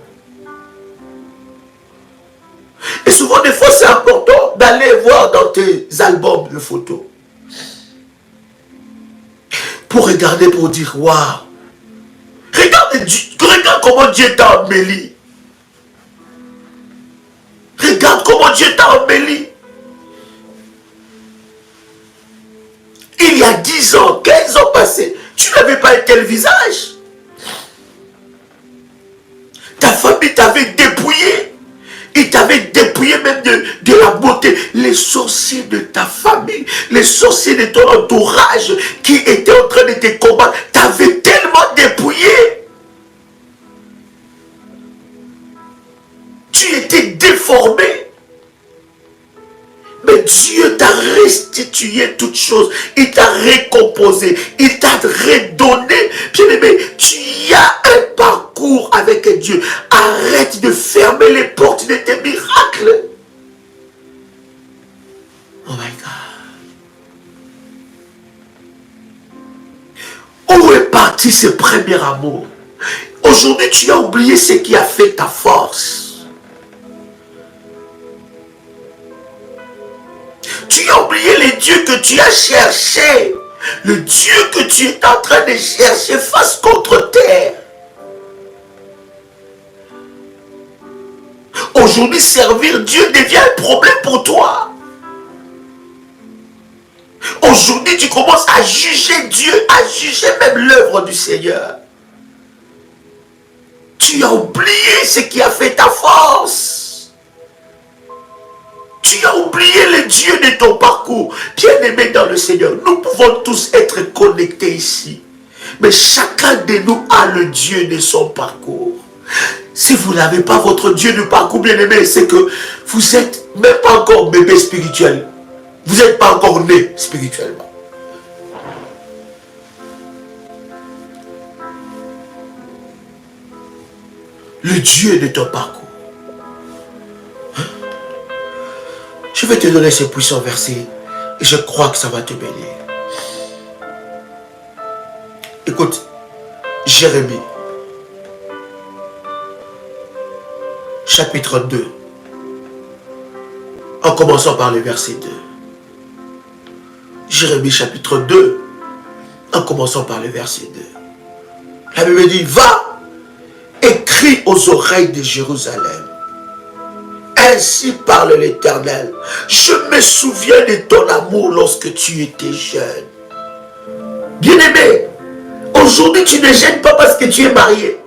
Et souvent, des fois, c'est important d'aller voir dans tes albums de photos. Pour regarder, pour dire, waouh. Regarde comment Dieu t'a embelli. Regarde comment Dieu t'a embelli. Il y a 10 ans, 15 ans passés, tu n'avais pas un tel visage. Ta famille t'avait dépouillé. Il t'avait dépouillé même de la beauté. Les sorciers de ta famille, les sorciers de ton entourage qui étaient en train de te combattre, t'avaient tellement dépouillé. Tu étais déformé. Mais Dieu t'a restitué toutes choses. Il t'a récompensé. Il t'a redonné. Bien-aimé, tu as un parcours avec Dieu. Arrête de fermer les portes de tes miracles. Oh my God. Où est parti ce premier amour? Aujourd'hui, tu as oublié ce qui a fait ta force. Tu as oublié les dieux que tu as cherchés. Le Dieu que tu es en train de chercher face contre terre. Aujourd'hui, servir Dieu devient un problème pour toi. Aujourd'hui, tu commences à juger Dieu, à juger même l'œuvre du Seigneur. Tu as oublié ce qui a fait ta force. Tu as oublié le Dieu de ton parcours. Bien-aimé dans le Seigneur, nous pouvons tous être connectés ici. Mais chacun de nous a le Dieu de son parcours. Si vous n'avez pas votre Dieu de parcours, bien-aimé, c'est que vous n'êtes même pas encore bébé spirituel. Vous n'êtes pas encore né spirituellement. Le Dieu de ton parcours. Je vais te donner ce puissant verset et je crois que ça va te bénir. Écoute, Jérémie, chapitre 2, en commençant par le verset 2. Jérémie chapitre 2, en commençant par le verset 2. La Bible dit, va et crie aux oreilles de Jérusalem. Ainsi parle l'Éternel. Je me souviens de ton amour lorsque tu étais jeune. Bien-aimé, aujourd'hui tu ne gênes pas parce que tu es marié.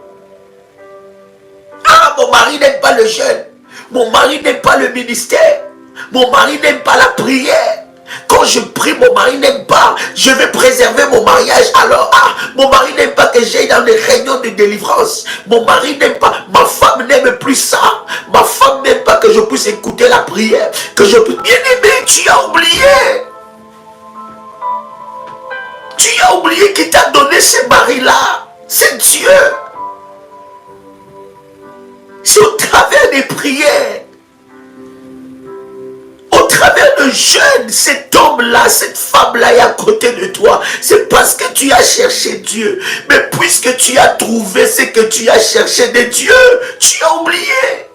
Ah, mon mari n'aime pas le jeûne. Mon mari n'aime pas le ministère. Mon mari n'aime pas la prière. Quand je prie, mon mari n'aime pas. Je vais préserver mon mariage. Alors, mon mari n'aime pas que j'aille dans les réunions de délivrance. Mon mari n'aime pas. Ma femme n'aime plus ça. Ma femme n'aime pas que je puisse écouter la prière. Que je puisse... Bien-aimé, tu as oublié. Tu as oublié qui t'a donné ce mari-là. C'est Dieu. C'est au travers des prières. Au travers de jeûne, cet homme-là, cette femme-là est à côté de toi. C'est parce que tu as cherché Dieu. Mais puisque tu as trouvé ce que tu as cherché de Dieu, tu as oublié.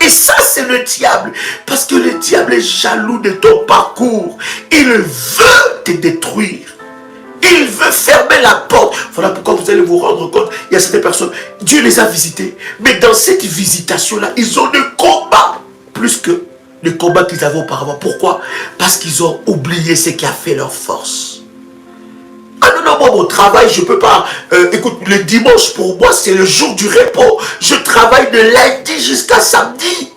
Et ça, c'est le diable. Parce que le diable est jaloux de ton parcours. Il veut te détruire. Il veut fermer la porte. Voilà pourquoi vous allez vous rendre compte. Il y a certaines personnes, Dieu les a visités. Mais dans cette visitation-là, ils ont le combat plus que le combat qu'ils avaient auparavant. Pourquoi? Parce qu'ils ont oublié ce qui a fait leur force. Ah non, non, moi, mon travail, je ne peux pas... écoute, le dimanche, pour moi, c'est le jour du repos. Je travaille de lundi jusqu'à samedi.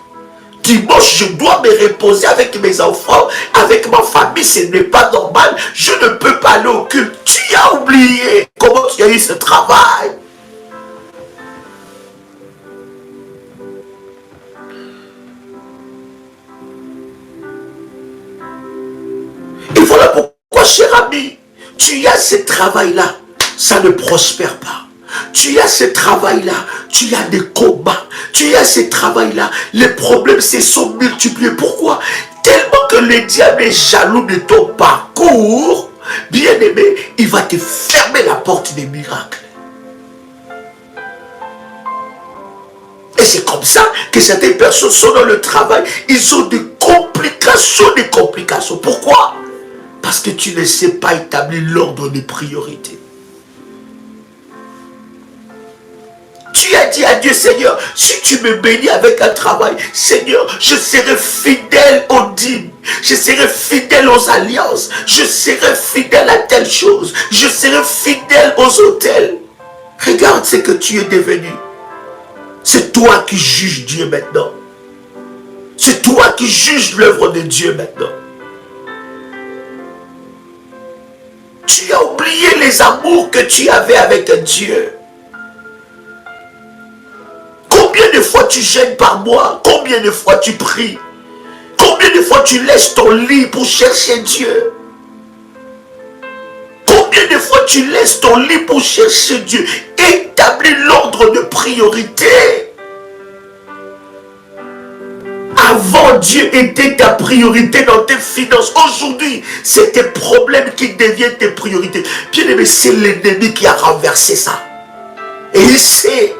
Dimanche, je dois me reposer avec mes enfants, avec ma famille. Ce n'est pas normal. Je ne peux pas aller au culte. Tu as oublié comment tu as eu ce travail. Et voilà pourquoi cher ami, tu as ce travail-là, ça ne prospère pas. Tu as ce travail-là, tu as des combats. Tu as ce travail-là, les problèmes se sont multipliés. Pourquoi? Tellement que le diable est jaloux de ton parcours, bien-aimé, il va te fermer la porte des miracles. Et c'est comme ça que certaines personnes sont dans le travail. Ils ont des complications. Pourquoi? Parce que tu ne sais pas établir l'ordre des priorités. Tu as dit à Dieu, Seigneur, si tu me bénis avec un travail, Seigneur, je serai fidèle aux dîmes, je serai fidèle aux alliances, je serai fidèle à telle chose, je serai fidèle aux hôtels. Regarde ce que tu es devenu. C'est toi qui juges Dieu maintenant. C'est toi qui juges l'œuvre de Dieu maintenant. Tu as oublié les amours que tu avais avec Dieu. Combien de fois tu gênes par moi? Combien de fois tu pries? Combien de fois tu laisses ton lit pour chercher Dieu? Combien de fois tu laisses ton lit pour chercher Dieu? Établis l'ordre de priorité. Avant, Dieu était ta priorité dans tes finances. Aujourd'hui, c'est tes problèmes qui deviennent tes priorités. Bien aimé, c'est l'ennemi qui a renversé ça. Et il sait.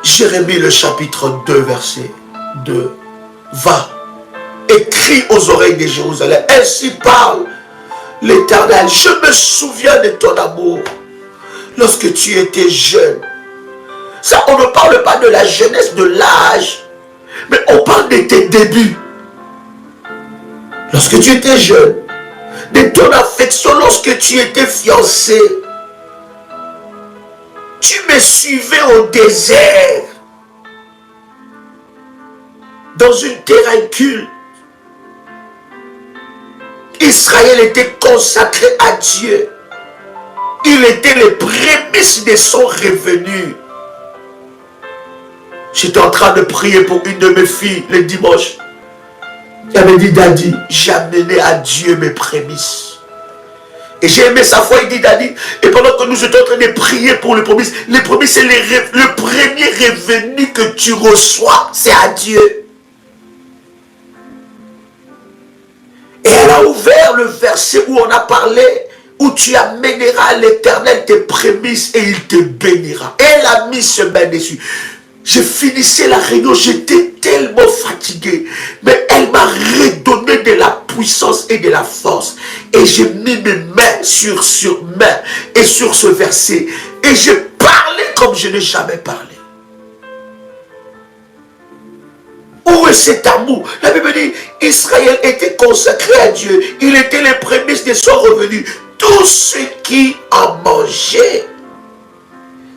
Jérémie le chapitre 2 verset 2. Va et crie aux oreilles de Jérusalem. Ainsi parle l'Éternel. Je me souviens de ton amour lorsque tu étais jeune. Ça, on ne parle pas de la jeunesse, de l'âge, mais on parle de tes débuts. Lorsque tu étais jeune, de ton affection lorsque tu étais fiancé. Tu me suivais au désert, dans une terre inculte. Israël était consacré à Dieu. Il était les prémices de son revenu. J'étais en train de prier pour une de mes filles le dimanche. Elle avait dit, Daddy, j'ai amené à Dieu mes prémices. Et j'ai aimé sa foi, il dit, Daddy, et pendant que nous étions en train de prier pour les prémices, c'est le premier revenu que tu reçois, c'est à Dieu. Et elle a ouvert le verset où on a parlé, où tu amèneras à l'Éternel tes prémices et il te bénira. Elle a mis ses mains dessus. Je finissais la réunion, j'étais tellement fatigué. Mais elle m'a redonné de la puissance et de la force. Et j'ai mis mes mains sur main et sur ce verset. Et j'ai parlé comme je n'ai jamais parlé. Où est cet amour? La Bible dit, Israël était consacré à Dieu. Il était les prémices de son revenu. Tous ceux qui en mangeaient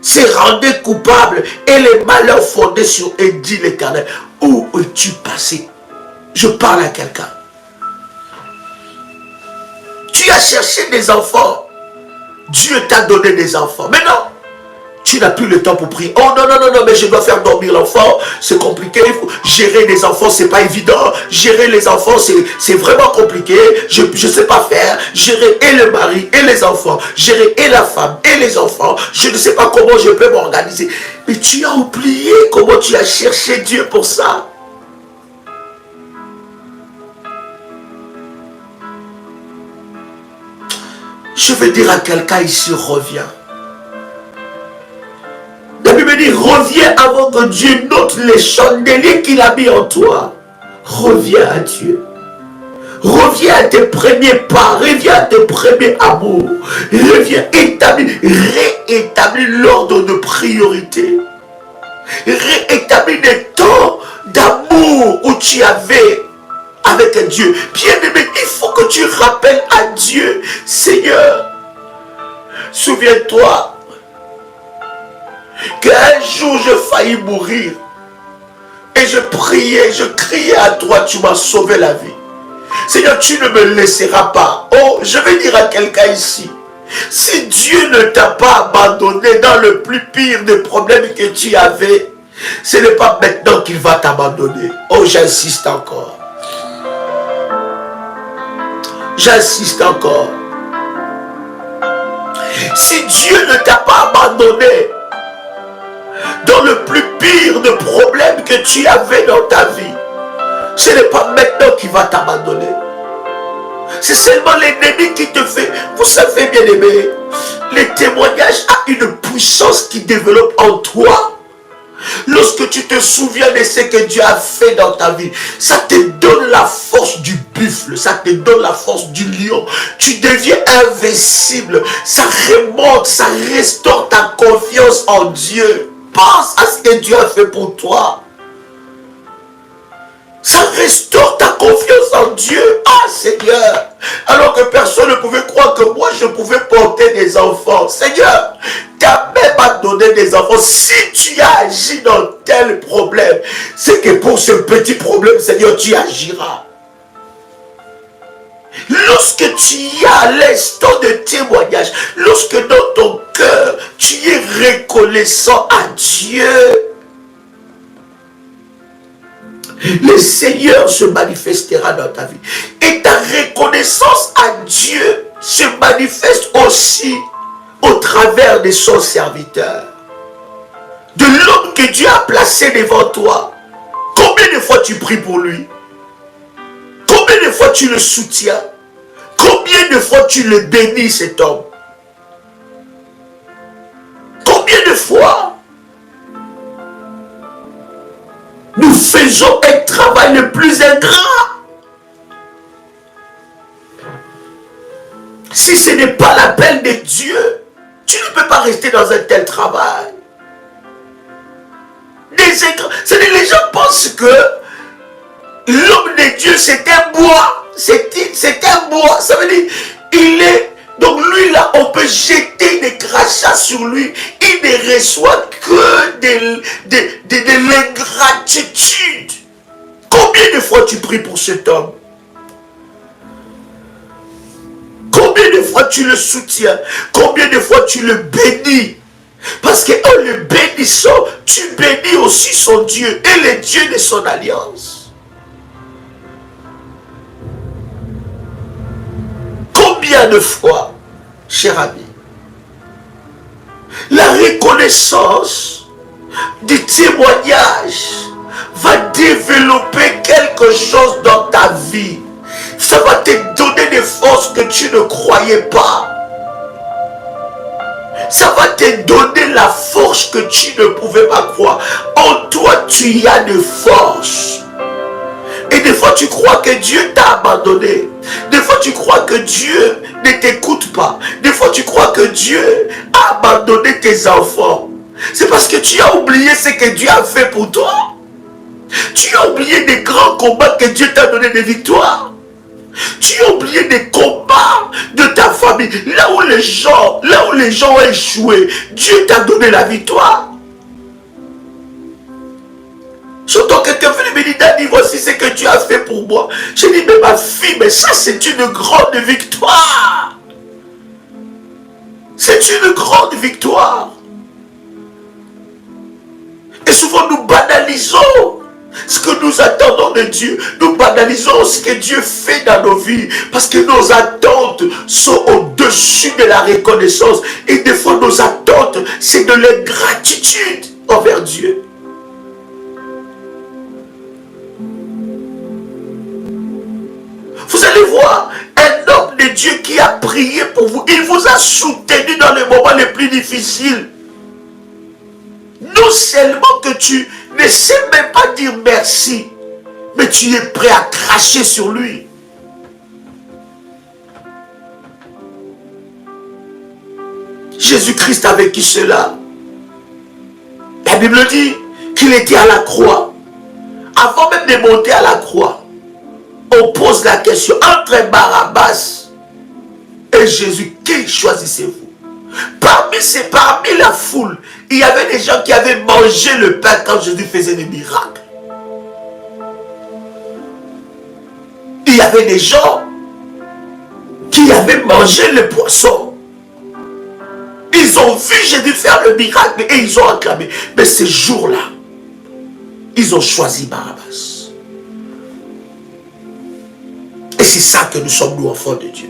se rendaient coupables et les malheurs fondaient sur eux, dit l'Éternel. Où es-tu passé? Je parle à quelqu'un. Tu as cherché des enfants. Dieu t'a donné des enfants. Mais non, tu n'as plus le temps pour prier. Oh non, mais je dois faire dormir l'enfant. C'est compliqué. Gérer les enfants, c'est pas évident. Gérer les enfants, c'est vraiment compliqué. Je ne sais pas faire. Gérer et le mari et les enfants. Gérer et la femme et les enfants. Je ne sais pas comment je peux m'organiser. Mais tu as oublié comment tu as cherché Dieu pour ça. Je vais dire à quelqu'un ici, reviens. La Bible dit, reviens avant que Dieu note les chandeliers qu'il a mis en toi. Reviens à Dieu. Reviens à tes premiers pas. Reviens à tes premiers amours. Reviens, réétablis l'ordre de priorité. Réétablis des temps d'amour où tu avais avec Dieu. Bien-aimé, il faut que tu rappelles à Dieu, Seigneur, souviens-toi qu'un jour je faillis mourir et je priais, je criais à toi, tu m'as sauvé la vie. Seigneur, tu ne me laisseras pas. Oh, je vais dire à quelqu'un ici, si Dieu ne t'a pas abandonné dans le plus pire des problèmes que tu avais, ce n'est pas maintenant qu'il va t'abandonner. Oh, j'insiste encore. J'insiste encore. Si Dieu ne t'a pas abandonné dans le plus pire de problèmes que tu avais dans ta vie, ce n'est pas maintenant qu'il va t'abandonner. C'est seulement l'ennemi qui te fait. Vous savez, bien aimé, les témoignages ont une puissance qui développe en toi. Lorsque tu te souviens de ce que Dieu a fait dans ta vie, ça te donne la force du buffle, ça te donne la force du lion. Tu deviens invincible. Ça remonte, ça restaure ta confiance en Dieu. Pense à ce que Dieu a fait pour toi. Ça restaure ta confiance en Dieu. Ah Seigneur, alors que personne ne pouvait croire que moi je pouvais porter des enfants. Seigneur, tu as même donné des enfants. Si tu as agi dans tel problème, c'est que pour ce petit problème, Seigneur, tu agiras. Lorsque tu as l'instant de témoignage, lorsque dans ton cœur, tu es reconnaissant à Dieu, le Seigneur se manifestera dans ta vie. Et ta reconnaissance à Dieu se manifeste aussi au travers de son serviteur. De l'homme que Dieu a placé devant toi. Combien de fois tu pries pour lui? Combien de fois tu le soutiens? Combien de fois tu le bénis, cet homme? Combien de fois nous faisons un travail le plus ingrat? Si ce n'est pas l'appel de Dieu, tu ne peux pas rester dans un tel travail. Les gens pensent que l'homme de Dieu c'est un bois. C'est un bois. Ça veut dire, il est... Donc lui là, on peut jeter des crachats sur lui. Il ne reçoit que de l'ingratitude. Combien de fois tu pries pour cet homme? Combien de fois tu le soutiens? Combien de fois tu le bénis? Parce qu'en le bénissant, tu bénis aussi son Dieu et le Dieu de son alliance. Combien de fois, cher ami, la reconnaissance du témoignage va développer quelque chose dans ta vie. Ça va te donner des forces que tu ne croyais pas. Ça va te donner la force que tu ne pouvais pas croire. En toi, tu y as de force. Et des fois, tu crois que Dieu t'a abandonné. Des fois, tu crois que Dieu ne t'écoute pas. Des fois, tu crois que Dieu a abandonné tes enfants. C'est parce que tu as oublié ce que Dieu a fait pour toi. Tu as oublié des grands combats que Dieu t'a donné des victoires. Tu as oublié des combats de ta famille. Là où les gens ont échoué, Dieu t'a donné la victoire. Surtout quelqu'un fait le méditat, dit voici ce que tu as fait pour moi. Je dis mais ma fille, mais ça c'est une grande victoire. C'est une grande victoire. Et souvent nous banalisons ce que nous attendons de Dieu. Nous banalisons ce que Dieu fait dans nos vies. Parce que nos attentes sont au-dessus de la reconnaissance. Et des fois nos attentes, c'est de l'ingratitude envers Dieu. Vous allez voir un homme de Dieu qui a prié pour vous. Il vous a soutenu dans les moments les plus difficiles. Non seulement que tu ne sais même pas dire merci, mais tu es prêt à cracher sur lui. Jésus-Christ a vécu cela. La Bible dit qu'il était à la croix. Avant même de monter à la croix, on pose la question entre Barabbas et Jésus, qui choisissez-vous? Parmi la foule, il y avait des gens qui avaient mangé le pain quand Jésus faisait des miracles. Il y avait des gens qui avaient mangé le poisson. Ils ont vu Jésus faire le miracle et ils ont acclamé. Mais ces jours-là, ils ont choisi Barabbas. Et c'est ça que nous sommes, nous, enfants de Dieu.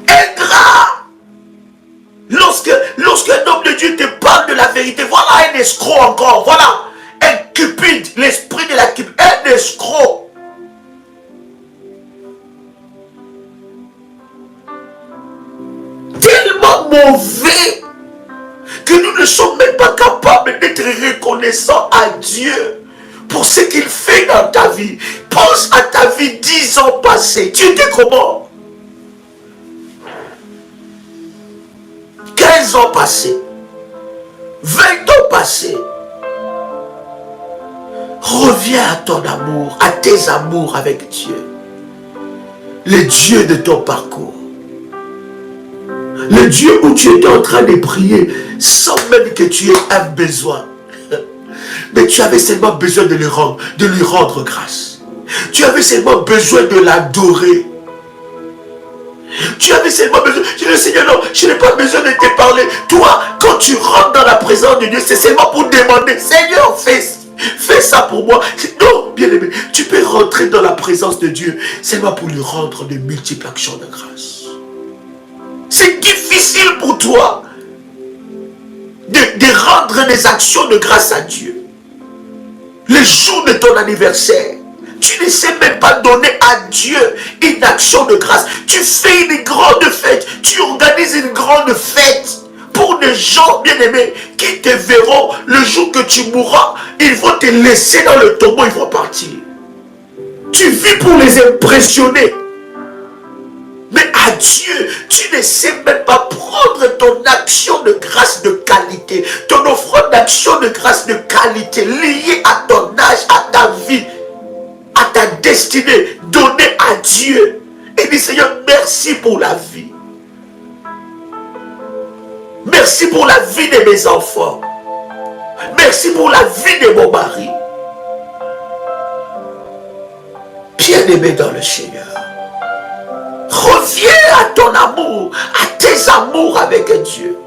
Ingrat. Lorsque un homme de Dieu te parle de la vérité, voilà un escroc encore, voilà un cupide, l'esprit de la cupide, un escroc. Tellement mauvais que nous ne sommes même pas capables d'être reconnaissants à Dieu pour ce qu'il fait dans ta vie. Pense à ta vie 10 ans passés. Tu étais comment? 15 ans passés. 20 ans passés. Reviens à ton amour, à tes amours avec Dieu. Le Dieu de ton parcours. Le Dieu où tu étais en train de prier sans même que tu aies un besoin. Mais tu avais seulement besoin de lui rendre grâce. Tu avais seulement besoin de l'adorer. Tu avais seulement besoin. Je dis, Seigneur, non, je n'ai pas besoin de te parler. Toi, quand tu rentres dans la présence de Dieu, c'est seulement pour demander, Seigneur, fais ça pour moi. Non, bien aimé, tu peux rentrer dans la présence de Dieu seulement pour lui rendre de multiples actions de grâce. C'est difficile pour toi de rendre des actions de grâce à Dieu. Le jour de ton anniversaire, tu ne sais même pas donner à Dieu une action de grâce. Tu fais une grande fête, tu organises une grande fête pour des gens bien-aimés qui te verront le jour que tu mourras. Ils vont te laisser dans le tombeau, ils vont partir. Tu vis pour les impressionner. Mais à Dieu, tu ne sais même pas prendre ton action de grâce de qualité, ton offrande d'action de grâce de qualité liée à ton âge, à ta vie, à ta destinée, donnée à Dieu. Et dis, Seigneur, merci pour la vie. Merci pour la vie de mes enfants. Merci pour la vie de mon mari. Bien-aimé dans le Seigneur. Reviens à ton amour, à tes amours avec Dieu.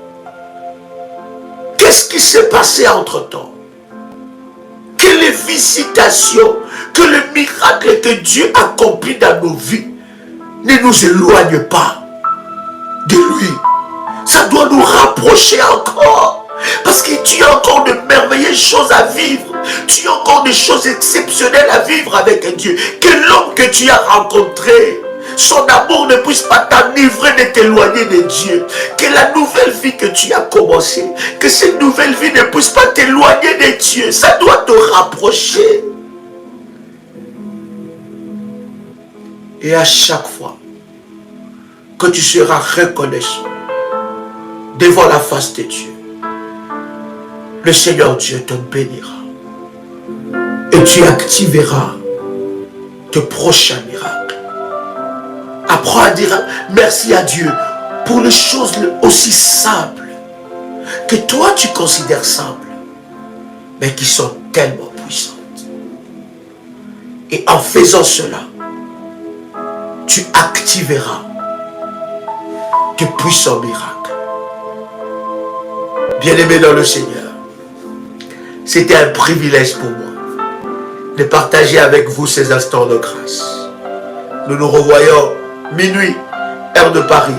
Qu'est-ce qui s'est passé entre-temps? Que les visitations, que le miracle que Dieu accomplit dans nos vies ne nous éloigne pas de lui. Ça doit nous rapprocher encore. Parce que tu as encore de merveilleuses choses à vivre. Tu as encore des choses exceptionnelles à vivre avec Dieu. Que l'homme que tu as rencontré, son amour ne puisse pas t'enivrer de t'éloigner de Dieu. Que la nouvelle vie que tu as commencée, que cette nouvelle vie ne puisse pas t'éloigner de Dieu. Ça doit te rapprocher. Et à chaque fois que tu seras reconnaissant devant la face de Dieu, le Seigneur Dieu te bénira. Et tu activeras tes prochains miracles. Apprends à dire merci à Dieu pour les choses aussi simples que toi tu considères simples, mais qui sont tellement puissantes. Et en faisant cela, tu activeras tes puissants miracles. Bien-aimé dans le Seigneur, c'était un privilège pour moi de partager avec vous ces instants de grâce. Nous nous revoyons minuit, heure de Paris,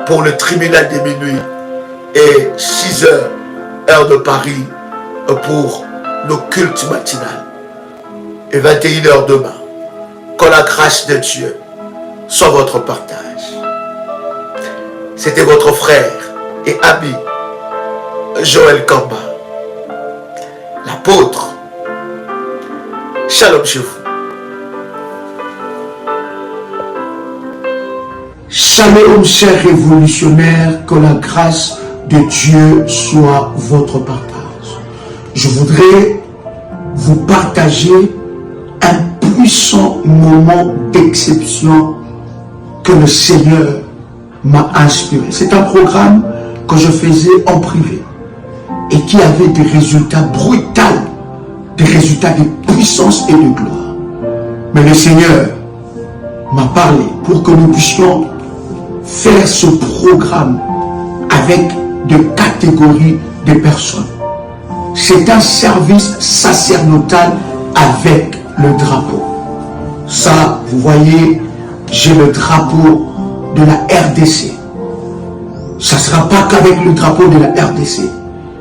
pour le tribunal de minuit, et 6 heures, heure de Paris, pour nos cultes matinales, et 21 heures demain. Que la grâce de Dieu soit votre partage. C'était votre frère et ami, Joël Kamba, l'apôtre. Shalom chez vous. Shalom, chers révolutionnaires, que la grâce de Dieu soit votre partage. Je voudrais vous partager un puissant moment d'exception que le Seigneur m'a inspiré. C'est un programme que je faisais en privé et qui avait des résultats brutaux, des résultats de puissance et de gloire. Mais le Seigneur m'a parlé pour que nous puissions faire ce programme avec de catégories de personnes. C'est un service sacerdotal avec le drapeau. Ça, vous voyez, j'ai le drapeau de la RDC. Ça ne sera pas qu'avec le drapeau de la RDC.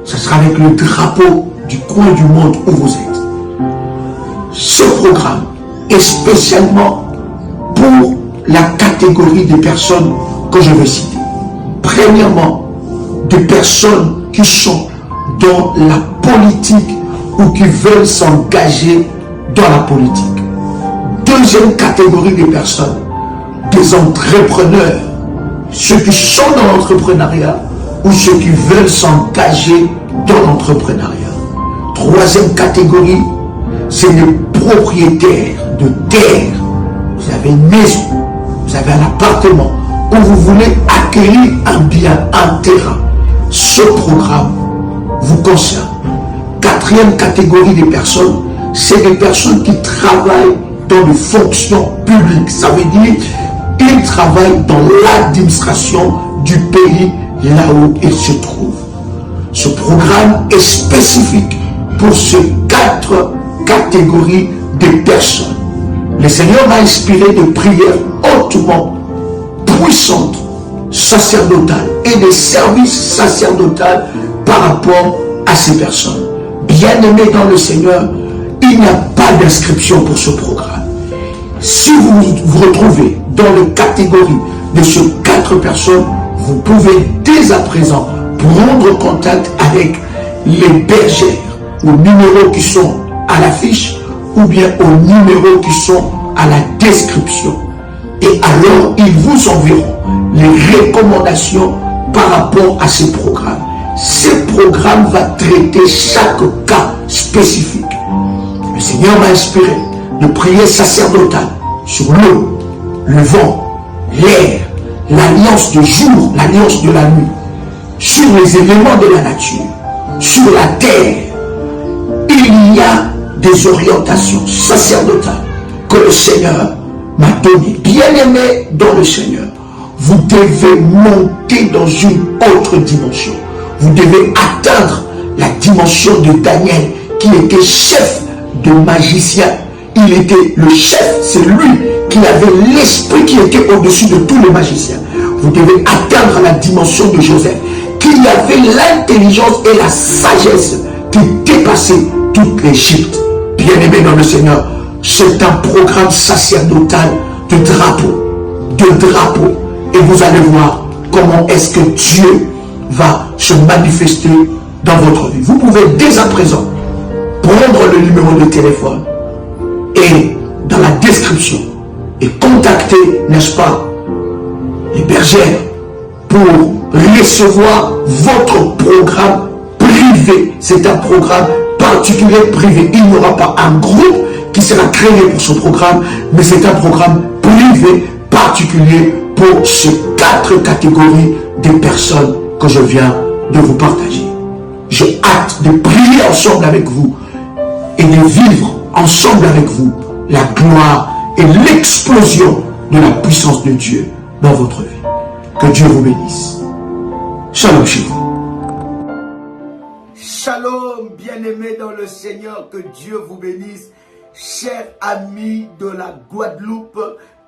Ça sera avec le drapeau du coin du monde où vous êtes. Ce programme est spécialement pour la catégorie des personnes que je vais citer. Premièrement, des personnes qui sont dans la politique ou qui veulent s'engager dans la politique. Deuxième catégorie des personnes, des entrepreneurs, ceux qui sont dans l'entrepreneuriat ou ceux qui veulent s'engager dans l'entrepreneuriat. Troisième catégorie, c'est les propriétaires de terre. Vous avez une maison, vous avez un appartement où vous voulez acquérir un bien, un terrain. Ce programme vous concerne. Quatrième catégorie des personnes, c'est des personnes qui travaillent dans les fonctions publiques. Ça veut dire qu'ils travaillent dans l'administration du pays là où ils se trouvent. Ce programme est spécifique pour ces 4 catégories de personnes. Le Seigneur m'a inspiré de prières hautement puissantes, sacerdotales et des services sacerdotaux par rapport à ces personnes. Bien-aimés dans le Seigneur, il n'y a pas d'inscription pour ce programme. Si vous vous retrouvez dans la catégorie de ces 4 personnes, vous pouvez dès à présent prendre contact avec les bergères aux numéros qui sont à l'affiche ou bien aux numéros qui sont à la description. Et alors, ils vous enverront les recommandations par rapport à ces programmes. Ce programme va traiter chaque cas spécifique. Le Seigneur m'a inspiré de prier sacerdotal sur l'eau, le vent, l'air, l'alliance de jour, l'alliance de la nuit, sur les éléments de la nature, sur la terre. Il y a des orientations sacerdotales que le Seigneur m'a données. Bien-aimés dans le Seigneur, vous devez monter dans une autre dimension. Vous devez atteindre la dimension de Daniel, qui était chef de magicien. Il était le chef, c'est lui qui avait l'esprit qui était au-dessus de tous les magiciens. Vous devez atteindre la dimension de Joseph, qui avait l'intelligence et la sagesse qui dépassait toute l'Égypte. Bien-aimés dans le Seigneur, c'est un programme sacerdotal de drapeau. Et vous allez voir comment est-ce que Dieu va se manifester dans votre vie. Vous pouvez dès à présent prendre le numéro de téléphone et dans la description et contacter, n'est-ce pas, les bergères pour recevoir votre programme privé. C'est un programme particulier privé. Il n'y aura pas un groupe qui sera créé pour ce programme, mais c'est un programme privé particulier pour ces 4 catégories de personnes que je viens de vous partager. J'ai hâte de prier ensemble avec vous et de vivre ensemble avec vous la gloire et l'explosion de la puissance de Dieu dans votre vie. Que Dieu vous bénisse. Shalom chez vous. Shalom, bien-aimés dans le Seigneur, que Dieu vous bénisse. Chers amis de la Guadeloupe,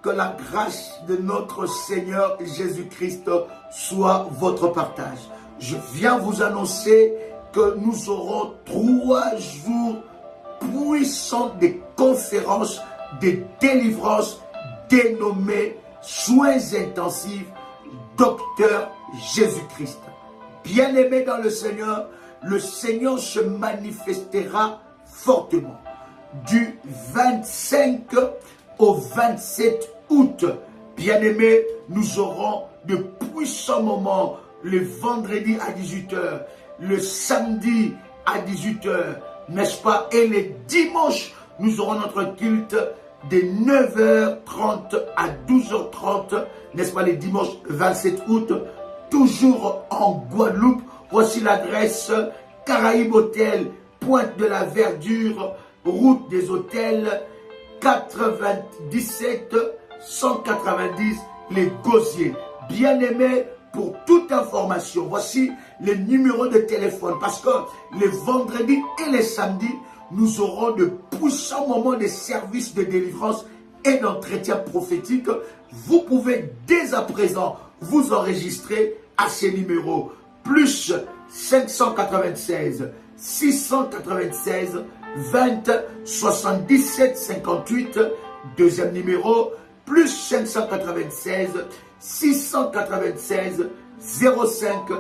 que la grâce de notre Seigneur Jésus-Christ soit votre partage. Je viens vous annoncer que nous aurons 3 jours puissants de conférences, de délivrances dénommées soins intensifs Docteur Jésus-Christ. Bien-aimés dans le Seigneur se manifestera fortement. Du 25 au 27 août, bien-aimés, nous aurons de puissants moments le vendredi à 18h, le samedi à 18h, n'est-ce pas? Et le dimanche, nous aurons notre culte de 9h30 à 12h30, n'est-ce pas, le dimanche 27 août, toujours en Guadeloupe. Voici l'adresse: Caraïbes Hôtel, Pointe de la Verdure, route des Hôtels, 97 190 les Gosiers. Bien-aimés, pour toute information, voici les numéros de téléphone, parce que les vendredis et les samedis, nous aurons de puissants moments de service de délivrance un entretien prophétique, vous pouvez dès à présent vous enregistrer à ces numéros. Plus 596 696 20 77 58. Deuxième numéro, plus 596 696 05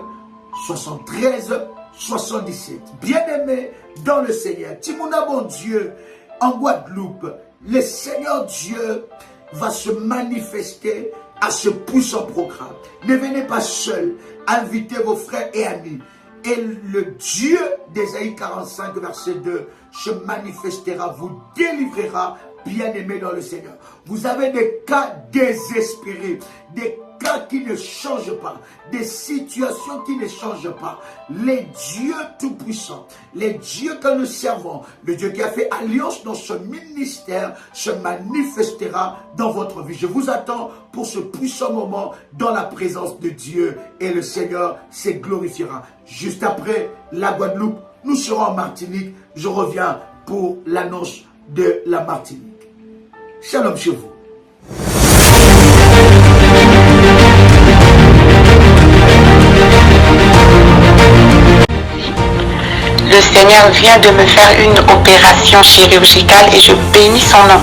73 77. Bien-aimé dans le Seigneur, Timouna bon Dieu, en Guadeloupe, le Seigneur Dieu va se manifester à ce puissant programme. Ne venez pas seul, invitez vos frères et amis. Et le Dieu d'Ésaïe 45, verset 2, se manifestera, vous délivrera, bien-aimés dans le Seigneur. Vous avez des cas désespérés, des cas qui ne changent pas, des situations qui ne changent pas. Les dieux tout-puissants, les dieux que nous servons, le Dieu qui a fait alliance dans ce ministère, se manifestera dans votre vie. Je vous attends pour ce puissant moment dans la présence de Dieu et le Seigneur se glorifiera. Juste après la Guadeloupe, nous serons en Martinique. Je reviens pour l'annonce de la Martinique. Shalom chez vous. Le Seigneur vient de me faire une opération chirurgicale et je bénis son nom.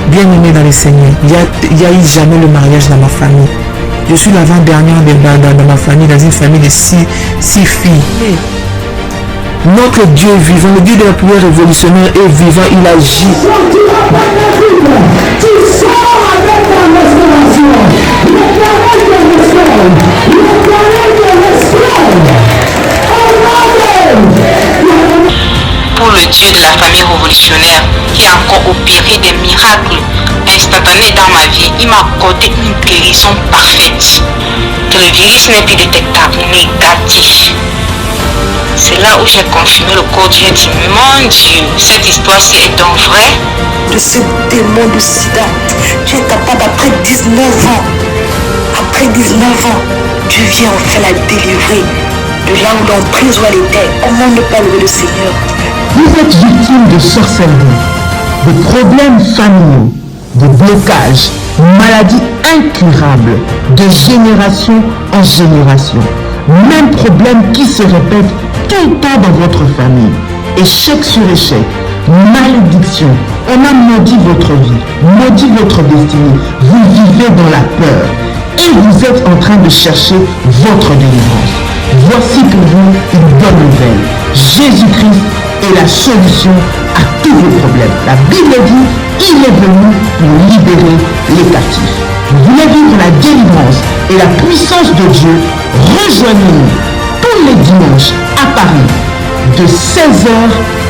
Bien-aimé dans le Seigneur, il n'y a eu jamais le mariage dans ma famille. Je suis l'avant-dernière dans ma famille, dans une famille de six filles. Notre Dieu vivant, le Dieu de la prière révolutionnaire est vivant, il agit. Pour le Dieu de la famille révolutionnaire qui a encore opéré des miracles instantanés dans ma vie, il m'a accordé une guérison parfaite. Que le virus n'est plus détectable, négatif. C'est là où j'ai confirmé le corps Dieu dit, mon Dieu, cette histoire-ci est donc vraie. De ce démon de sida, tu es capable après 19 ans. Après 19 ans, Dieu vient enfin la délivrer de là où l'emprise où elle était. Comment ne pas louer le Seigneur? Vous êtes victime de sorcellerie, de problèmes familiaux, de blocages, maladies incurables, de génération en génération. Même problème qui se répète tout le temps dans votre famille. Échec sur échec, malédiction. On a maudit votre vie, maudit votre destinée. Vous vivez dans la peur et vous êtes en train de chercher votre délivrance. Voici pour vous une bonne nouvelle. Jésus-Christ est la solution à tous vos problèmes. La Bible dit, il est venu pour libérer les captifs. Vous voulez vivre la délivrance et la puissance de Dieu? Rejoignez-nous tous les dimanches à Paris de 16h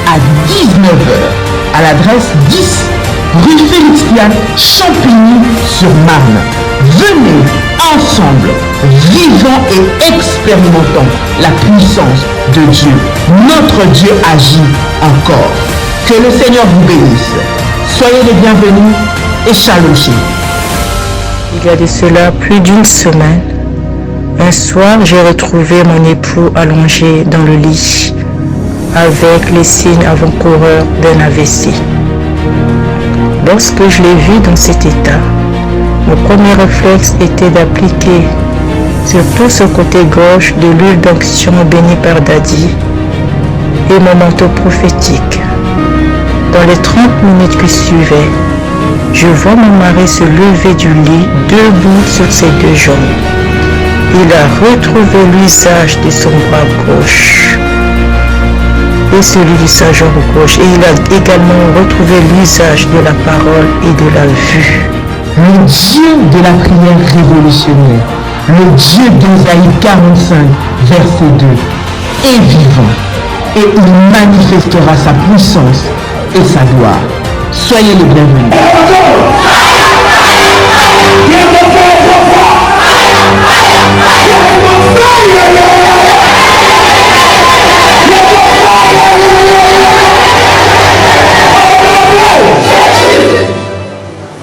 à 19h à l'adresse 10 rue Félix Piat, Champigny-sur-Marne. Venez ensemble, vivant et expérimentant la puissance de Dieu. Notre Dieu agit encore. Que le Seigneur vous bénisse. Soyez les bienvenus et shalom chez vous. Il y a de cela plus d'une semaine, un soir, j'ai retrouvé mon époux allongé dans le lit avec les signes avant-coureurs d'un AVC. Lorsque je l'ai vu dans cet état, mon premier réflexe était d'appliquer sur tout ce côté gauche de l'huile d'onction bénie par Daddy et mon manteau prophétique. Dans les 30 minutes qui suivaient, je vois mon mari se lever du lit debout sur ses deux jambes. Il a retrouvé l'usage de son bras gauche et celui de sa jambe gauche. Et il a également retrouvé l'usage de la parole et de la vue. Le Dieu de la prière révolutionnaire, le Dieu d'Ésaïe 45, verset 2, est vivant et il manifestera sa puissance et sa gloire. Soyez les bienvenus.